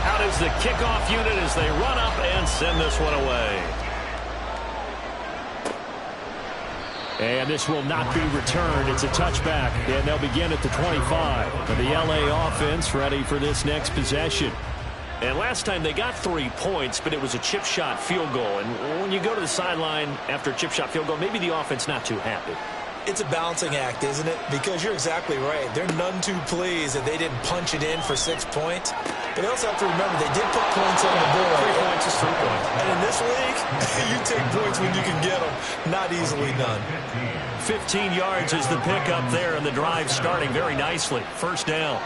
Out is the kickoff unit as they run up and send this one away. And this will not be returned. It's a touchback, and they'll begin at the 25. And the LA offense ready for this next possession. And last time they got 3 points, but it was a chip shot field goal. And when you go to the sideline after a chip shot field goal, maybe the offense not too happy. It's a balancing act, isn't it? Because you're exactly right. They're none too pleased that they didn't punch it in for 6 points. But they also have to remember they did put points on the board. 3 points is 3 points. And in this league, you take points when you can get them. Not easily done. 15 yards is the pickup there, and the drive starting very nicely. First down.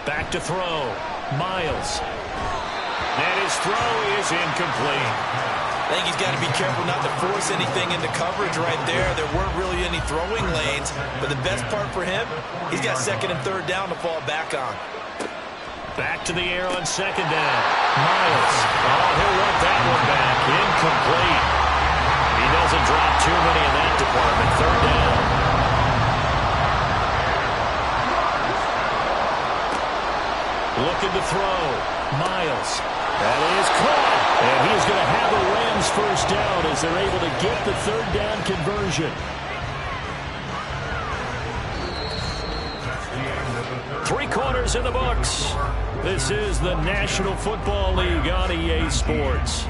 Back to throw. Miles. And his throw is incomplete. I think he's got to be careful not to force anything into coverage right there. There weren't really any throwing lanes, but the best part for him, he's got second and third down to fall back on. Back to the air on second down. Miles. Oh, he'll want that one back. Incomplete. He doesn't drop too many in that department. Third down. Looking to throw. Miles. That is caught. And he's going to have a Rams first down as they're able to get the third down conversion. 3 quarters in the books. This is the National Football League on EA Sports.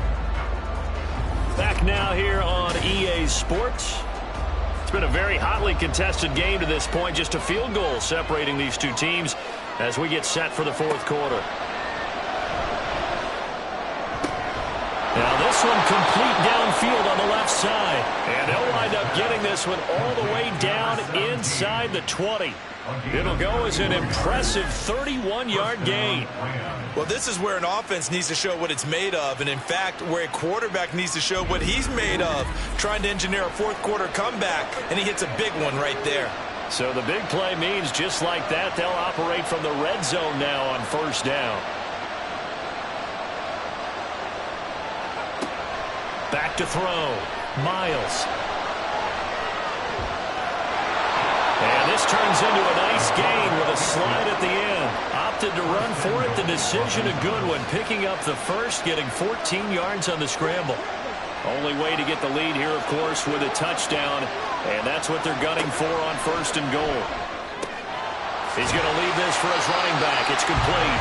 Back now here on EA Sports. It's been a very hotly contested game to this point. Just a field goal separating these two teams as we get set for the fourth quarter. Now this one complete downfield on the left side. And they'll wind up getting this one all the way down inside the 20. It'll go as an impressive 31-yard gain. Well, this is where an offense needs to show what it's made of, and in fact, where a quarterback needs to show what he's made of, trying to engineer a fourth quarter comeback, and he hits a big one right there. So the big play means just like that, they'll operate from the red zone now on first down. Back to throw. Miles. And this turns into a nice gain with a slide at the end. Opted to run for it. The decision a good one. Picking up the first, getting 14 yards on the scramble. Only way to get the lead here, of course, with a touchdown. And that's what they're gunning for on first and goal. He's going to leave this for his running back. It's complete.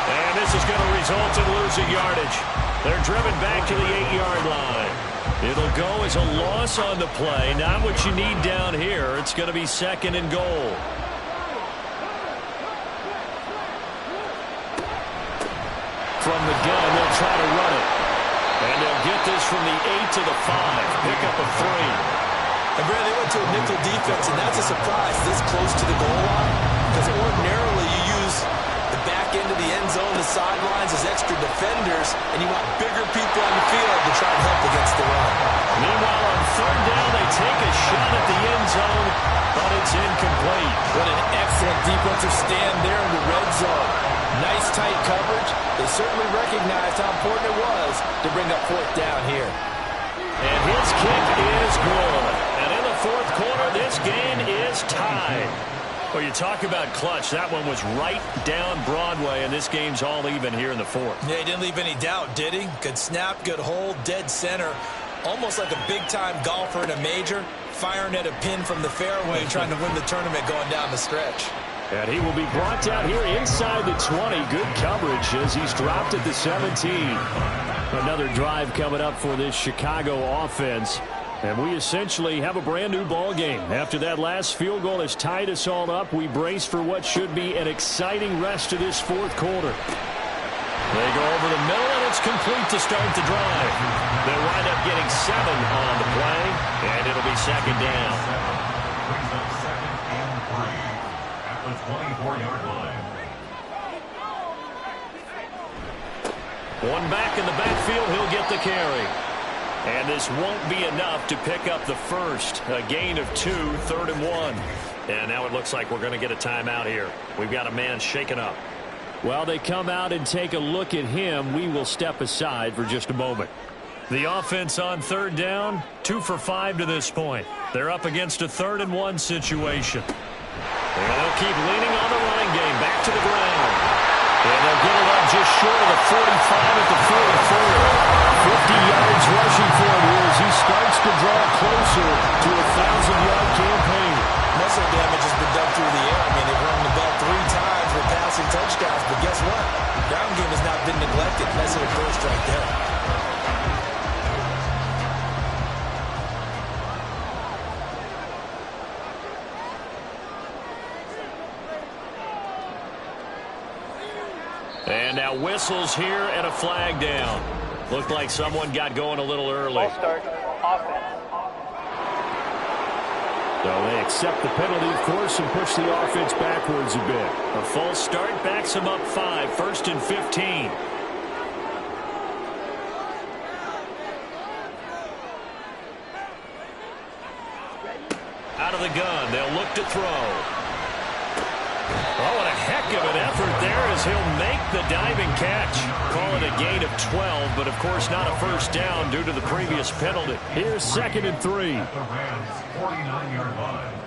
And this is going to result in losing yardage. They're driven back to the 8-yard line. It'll go as a loss on the play. Not what you need down here. It's going to be 2nd and goal. From the gun, they'll try to run it. And they'll get this from the 8 to the 5. Pick up a 3. And Brad, they went to a nickel defense, and that's a surprise this close to the goal line. Because ordinarily you use the back end of the end zone, the sidelines as extra defenders, and you want bigger people on the field to try and help against the run. Meanwhile, on 3rd down, they take a shot at the end zone, but it's incomplete. What an excellent defensive stand there in the red zone. Nice tight coverage. They certainly recognized how important it was to bring up 4th down here. And his kick is good. And in the 4th quarter, this game is tied. Well, you talk about clutch. That one was right down Broadway, and this game's all even here in the 4th. Yeah, he didn't leave any doubt, did he? Good snap, good hold, dead center. Almost like a big-time golfer in a major, firing at a pin from the fairway, trying to win the tournament going down the stretch. And he will be brought down here inside the 20. Good coverage as he's dropped at the 17. Another drive coming up for this Chicago offense. And we essentially have a brand new ball game. After that last field goal has tied us all up, we brace for what should be an exciting rest of this 4th quarter. They go over the middle, and it's complete to start the drive. They wind up getting 7 on the play, and it'll be 2nd down. Brings up 2nd and 3 at the 24-yard line. One back in the backfield, he'll get the carry. And this won't be enough to pick up the first. A gain of 2, 3rd and 1. And now it looks like we're going to get a timeout here. We've got a man shaken up. While they come out and take a look at him, we will step aside for just a moment. The offense on 3rd down, 2 for 5 to this point. They're up against a 3rd and 1 situation. And they'll keep leaning on the running game. Back to the ground. And they'll get it up just short of the 45 at the 44. 50 yards rushing for him here as he starts to draw closer to a 1,000-yard campaign. Muscle damage has been done through the air. I mean, they've rung the bell 3 times with passing touchdowns, but guess what? The ground game has not been neglected. Nice little burst right there. And now whistles here and a flag down. Looked like someone got going a little early. Ball start, offense. So they accept the penalty, of course, and push the offense backwards a bit. A false start backs them up 5, 1st and 15. Out of the gun, they'll look to throw. Oh, what a heck of an effort there as he'll make the diving catch. Call it a gain of 12, but of course not a first down due to the previous penalty. Here's 2nd and 3. At the Rams' 49-yard line.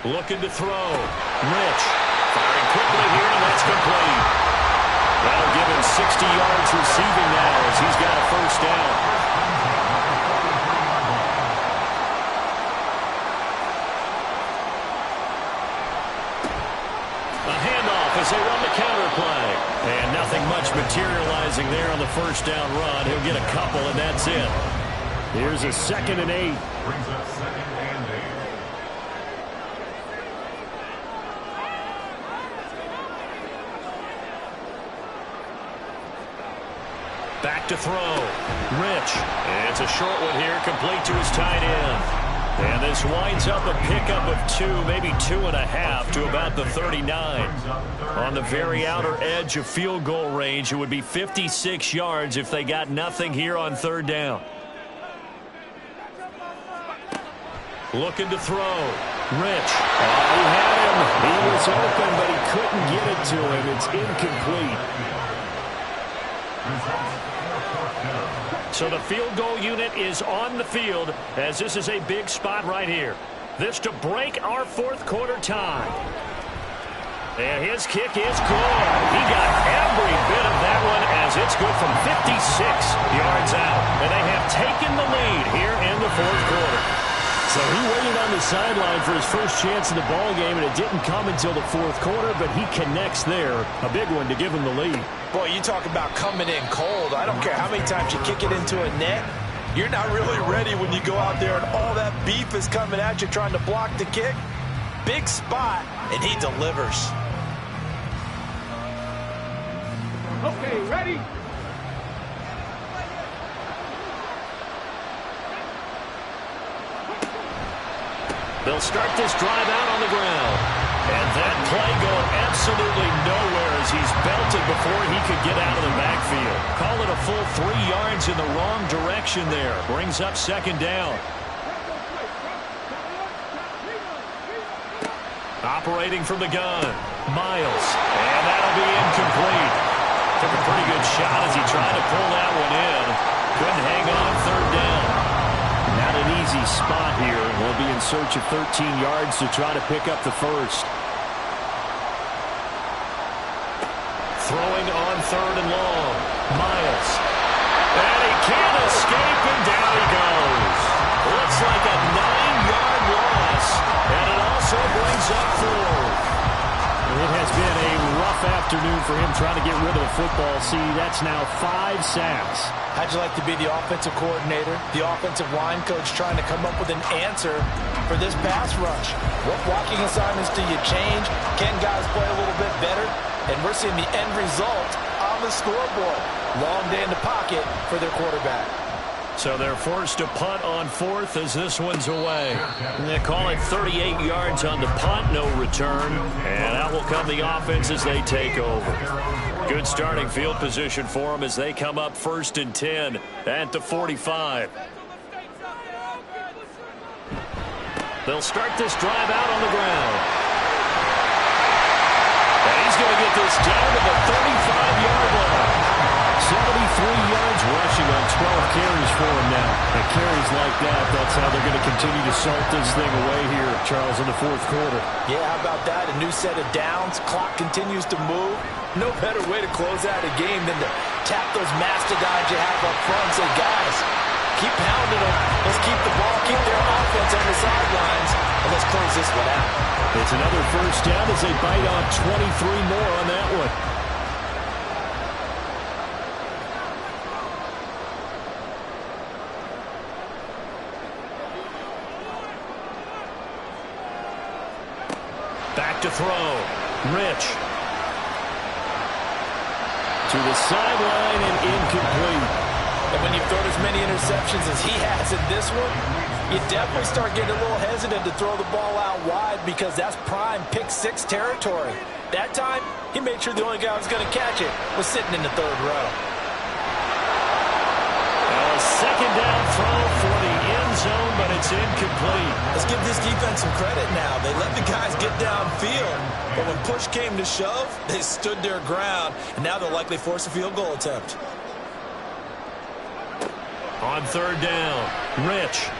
Looking to throw. Rich. Firing quickly here, and that's complete. That'll give him 60 yards receiving now as he's got a first down. As they run the counter play. And nothing much materializing there on the first down run. He'll get a couple, and that's it. Here's a 2nd and 8. Brings up 2nd and 8. Back to throw. Rich. And it's a short one here, complete to his tight end. And this winds up a pickup of 2, maybe 2.5 to about the 39. On the very outer edge of field goal range, it would be 56 yards if they got nothing here on 3rd down. Looking to throw. Rich. He had him. He was open, but he couldn't get it to him. It's incomplete. So the field goal unit is on the field as this is a big spot right here. This to break our 4th quarter tie. And his kick is good. He got every bit of that one as it's good from 56 yards out. And they have taken the lead here in the 4th quarter. So he waited on the sideline for his first chance in the ball game, and it didn't come until the 4th quarter, but he connects there. A big one to give him the lead. Boy, you talk about coming in cold. I don't care how many times you kick it into a net. You're not really ready when you go out there and all that beef is coming at you trying to block the kick. Big spot, and he delivers. Okay, ready? They'll start this drive out on the ground. And that play going absolutely nowhere as he's belted before he could get out of the backfield. Call it a full 3 yards in the wrong direction there. Brings up second down. Operating from the gun, Miles. And that'll be incomplete. Took a pretty good shot as he tried to pull that one in. Couldn't hang on third down. Not an easy spot here. We'll be in search of 13 yards to try to pick up the first. Throwing on third and long. Miles. And he can't escape, and down he goes. Looks like a 9-yard loss. And it also brings up 4. It has been a rough afternoon for him trying to get rid of the football. See, that's now 5 sacks. How'd you like to be the offensive coordinator, the offensive line coach trying to come up with an answer for this pass rush? What blocking assignments do you change? Can guys play a little bit better? And we're seeing the end result on the scoreboard. Long day in the pocket for their quarterback. So they're forced to punt on 4th as this one's away. And they call it 38 yards on the punt, no return. And out will come the offense as they take over. Good starting field position for them as they come up 1st and 10 at the 45. They'll start this drive out on the ground. And he's going to get this down to the 35-yard line. 73 yards rushing on 12 carries for him now. And carries like that, that's how they're going to continue to salt this thing away here, Charles, in the 4th quarter. Yeah, how about that? A new set of downs. Clock continues to move. No better way to close out a game than to tap those mastodons you have up front and say, guys, keep pounding them. Let's keep the ball, keep their offense on the sidelines, and let's close this one out. It's another first down as they bite on 23 more on that one. Back to throw. Rich. To the sideline and incomplete. And when you throw as many interceptions as he has in this one, you definitely start getting a little hesitant to throw the ball out wide because that's prime pick 6 territory. That time, he made sure the only guy who was going to catch it was sitting in the 3rd row. A second down throw for the end zone, but it's incomplete. Let's give this defense some credit now. They let the guys get downfield, but when push came to shove, they stood their ground, and now they'll likely force a field goal attempt. On 3rd down, Rich.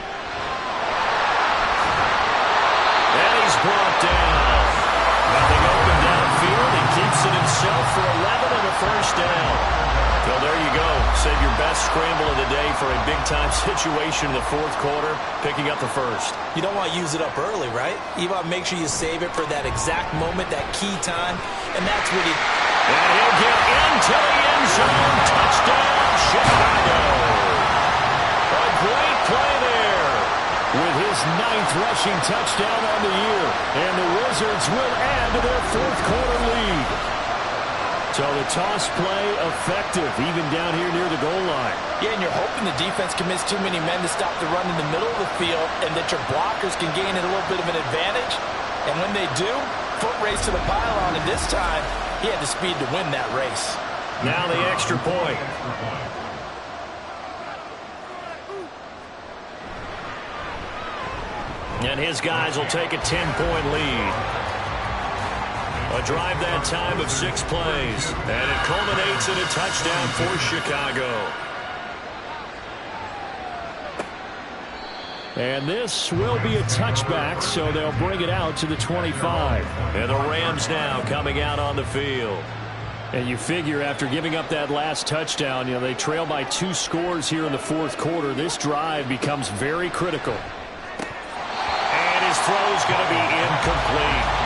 And he's brought down. Nothing open downfield. He keeps it himself for 11 and a first down. So there you go. Save your best scramble of the day for a big-time situation in the 4th quarter, picking up the first. You don't want to use it up early, right? You want to make sure you save it for that exact moment, that key time, and that's what he... And he'll get into the end zone. Touchdown, Chicago. A great play there with his 9th rushing touchdown on the year. And the Wizards will add to their 4th quarter lead. So the toss play effective, even down here near the goal line. Yeah, and you're hoping the defense commits too many men to stop the run in the middle of the field and that your blockers can gain a little bit of an advantage. And when they do, foot race to the pylon, and this time, he had the speed to win that race. Now the extra point. And his guys will take a 10-point lead. A drive that time of 6 plays. And it culminates in a touchdown for Chicago. And this will be a touchback, so they'll bring it out to the 25. And the Rams now coming out on the field. And you figure after giving up that last touchdown, you know, they trail by 2 scores here in the 4th quarter. This drive becomes very critical. And his throw is going to be incomplete.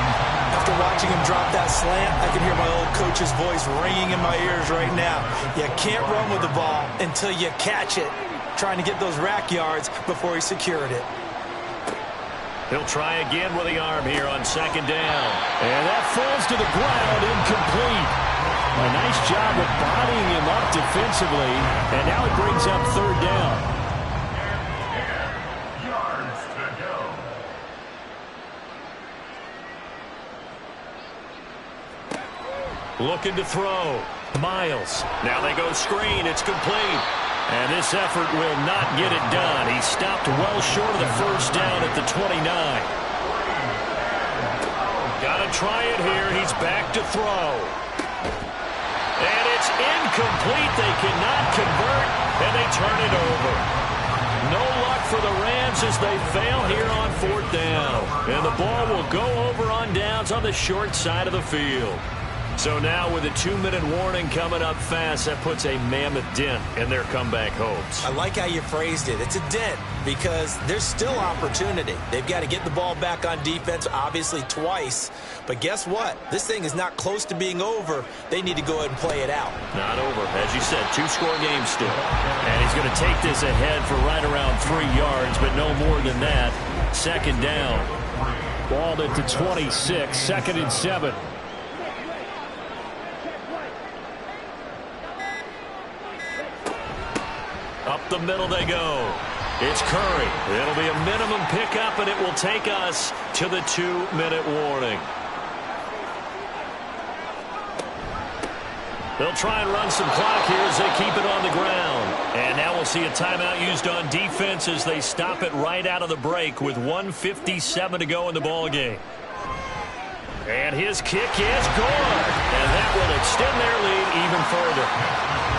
after watching him drop that slant, I can hear my old coach's voice ringing in my ears right now. You can't run with the ball until you catch it. Trying to get those rack yards before he secured it. He'll try again with the arm here on second down. And that falls to the ground, incomplete. A nice job of bodying him up defensively. And now it brings up third down. Yards to go. Looking to throw. Miles. Now they go screen. It's complete. And this effort will not get it done. He stopped well short of the first down at the 29. Got to try it here. He's back to throw. And it's incomplete. They cannot convert, and they turn it over. No luck for the Rams as they fail here on fourth down. And the ball will go over on downs on the short side of the field. So now with a 2-minute warning coming up fast, that puts a mammoth dent in their comeback hopes. I like how you phrased it. It's a dent because there's still opportunity. They've got to get the ball back on defense, obviously twice. But guess what? This thing is not close to being over. They need to go ahead and play it out. Not over. As you said, 2-score game still. And he's going to take this ahead for right around 3 yards, but no more than that. Second down. Ball at the 26, 2nd and 7. Up the middle they go. It's Curry. It'll be a minimum pickup, and it will take us to the 2-minute warning. They'll try and run some clock here as they keep it on the ground. And now we'll see a timeout used on defense as they stop it right out of the break with 1:57 to go in the ballgame. And his kick is good. And that will extend their lead even further.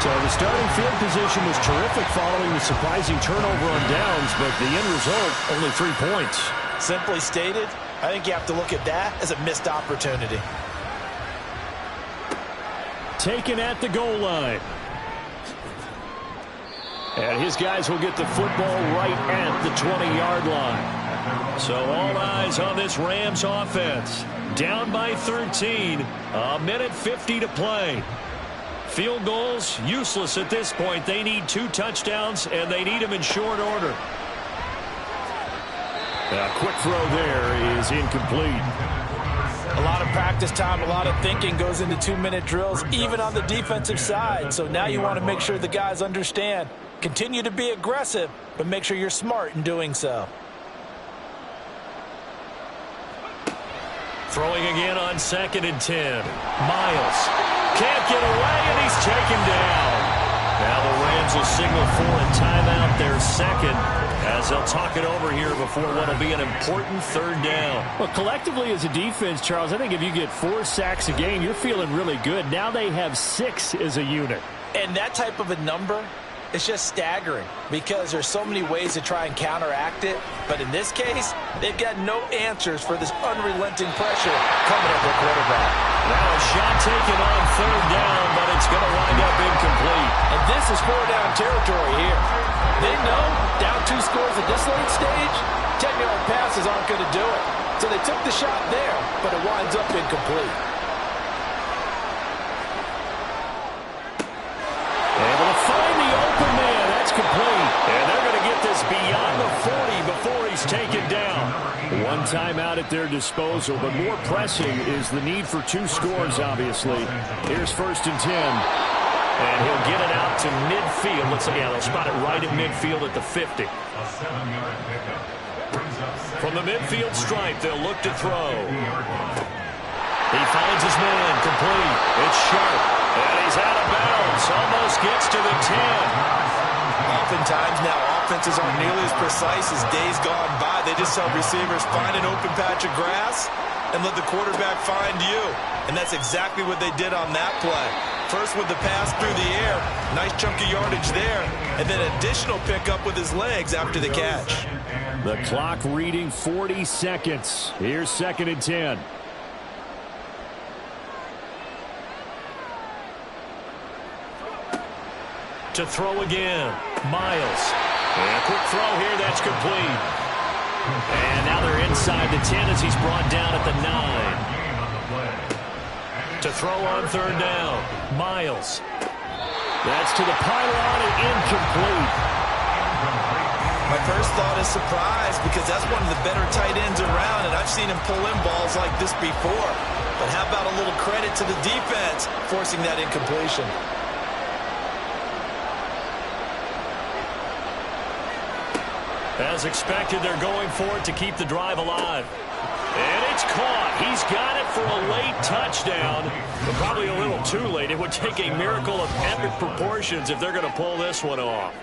So the starting field position was terrific following the surprising turnover on downs, but the end result, only 3 points. Simply stated, I think you have to look at that as a missed opportunity. Taken at the goal line. And his guys will get the football right at the 20-yard line. So all eyes on this Rams offense. Down by 13. 1:50 to play. Field goals, useless at this point. They need 2 touchdowns, and they need them in short order. A quick throw there is incomplete. A lot of practice time, a lot of thinking goes into 2-minute drills, even on the defensive side. So now you want to make sure the guys understand. Continue to be aggressive, but make sure you're smart in doing so. Throwing again on 2nd and 10. Miles can't get away, and he's taken down. Now the Rams will signal for a timeout, their second, as they'll talk it over here before what will be an important third down. Well, collectively as a defense, Charles, I think if you get 4 sacks a game, you're feeling really good. Now they have 6 as a unit. And that type of a number, it's just staggering because there's so many ways to try and counteract it. But in this case, they've got no answers for this unrelenting pressure coming at their quarterback. Now a shot taken on third down, but it's going to wind up incomplete. And this is 4-down territory here. They know down 2 scores at this late stage, 10-yard passes aren't going to do it. So they took the shot there, but it winds up incomplete. Able to find the open man. That's complete. And they're going to get this beyond the 40 before he's taken down. 1 timeout at their disposal, but more pressing is the need for 2 scores, obviously. Here's 1st and 10. And he'll get it out to midfield. Let's say, yeah, they'll spot it right at midfield at the 50. A 7-yard pickup. Brings up 2nd. From the midfield stripe, they'll look to throw. He finds his man, complete. It's Sharp, and he's out of bounds. Almost gets to the 10. Oftentimes now, offenses aren't nearly as precise as days gone by. They just help receivers find an open patch of grass and let the quarterback find you. And that's exactly what they did on that play. First with the pass through the air, nice chunk of yardage there, and then additional pickup with his legs after the catch. The clock reading 40 seconds. Here's 2nd and 10. To throw again, Miles. And a quick throw here, that's complete. And now they're inside the 10 as he's brought down at the 9. To throw on third down, Miles. That's to the pylon and incomplete. My first thought is surprise because that's one of the better tight ends around, and I've seen him pull in balls like this before. But how about a little credit to the defense forcing that incompletion? As expected, they're going for it to keep the drive alive. And it's caught. He's got it for a late touchdown, but probably a little too late. It would take a miracle of epic proportions if they're going to pull this one off.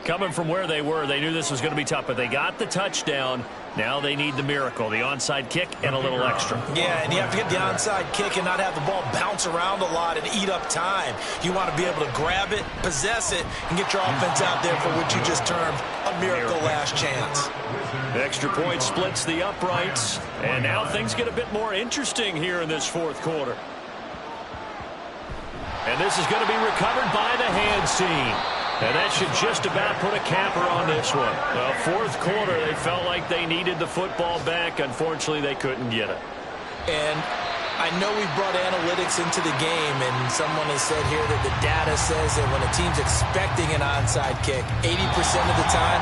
Coming from where they were, they knew this was going to be tough, but they got the touchdown. Now they need the miracle, the onside kick and a little extra. Yeah, and you have to get the onside kick and not have the ball bounce around a lot and eat up time. You want to be able to grab it, possess it, and get your offense out there for what you just termed a miracle last chance. Extra point splits the uprights, and now things get a bit more interesting here in this fourth quarter. And this is going to be recovered by the hands team. And that should just about put a capper on this one. Well, fourth quarter, they felt like they needed the football back. Unfortunately, they couldn't get it. And I know we brought analytics into the game, and someone has said here that the data says that when a team's expecting an onside kick, 80% of the time,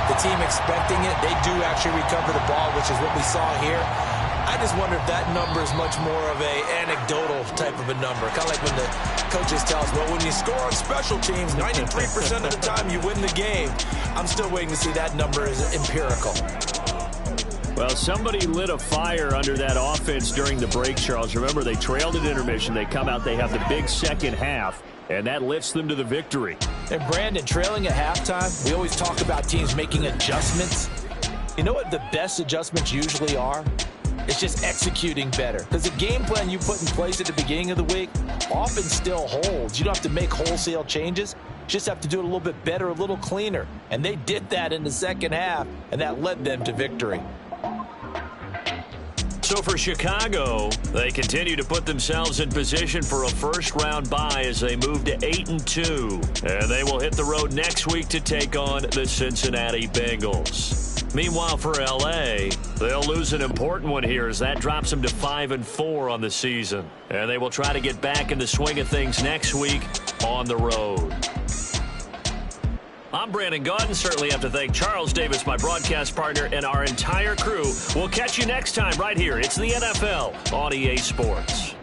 the team expecting it, they do actually recover the ball, which is what we saw here. I just wonder if that number is much more of a anecdotal type of a number. Kind of like when the coaches tell us, well, when you score on special teams, 93% of the time you win the game. I'm still waiting to see that number is empirical. Well, somebody lit a fire under that offense during the break, Charles. Remember, they trailed at intermission. They come out, they have the big second half, and that lifts them to the victory. And Brandon, trailing at halftime, we always talk about teams making adjustments. You know what the best adjustments usually are? It's just executing better. Because the game plan you put in place at the beginning of the week often still holds. You don't have to make wholesale changes. You just have to do it a little bit better, a little cleaner. And they did that in the second half, and that led them to victory. So for Chicago, they continue to put themselves in position for a first-round bye as they move to 8-2. And they will hit the road next week to take on the Cincinnati Bengals. Meanwhile, for L.A., they'll lose an important one here as that drops them to 5-4 on the season. And they will try to get back in the swing of things next week on the road. I'm Brandon Gaudin. Certainly have to thank Charles Davis, my broadcast partner, and our entire crew. We'll catch you next time right here. It's the NFL on EA Sports.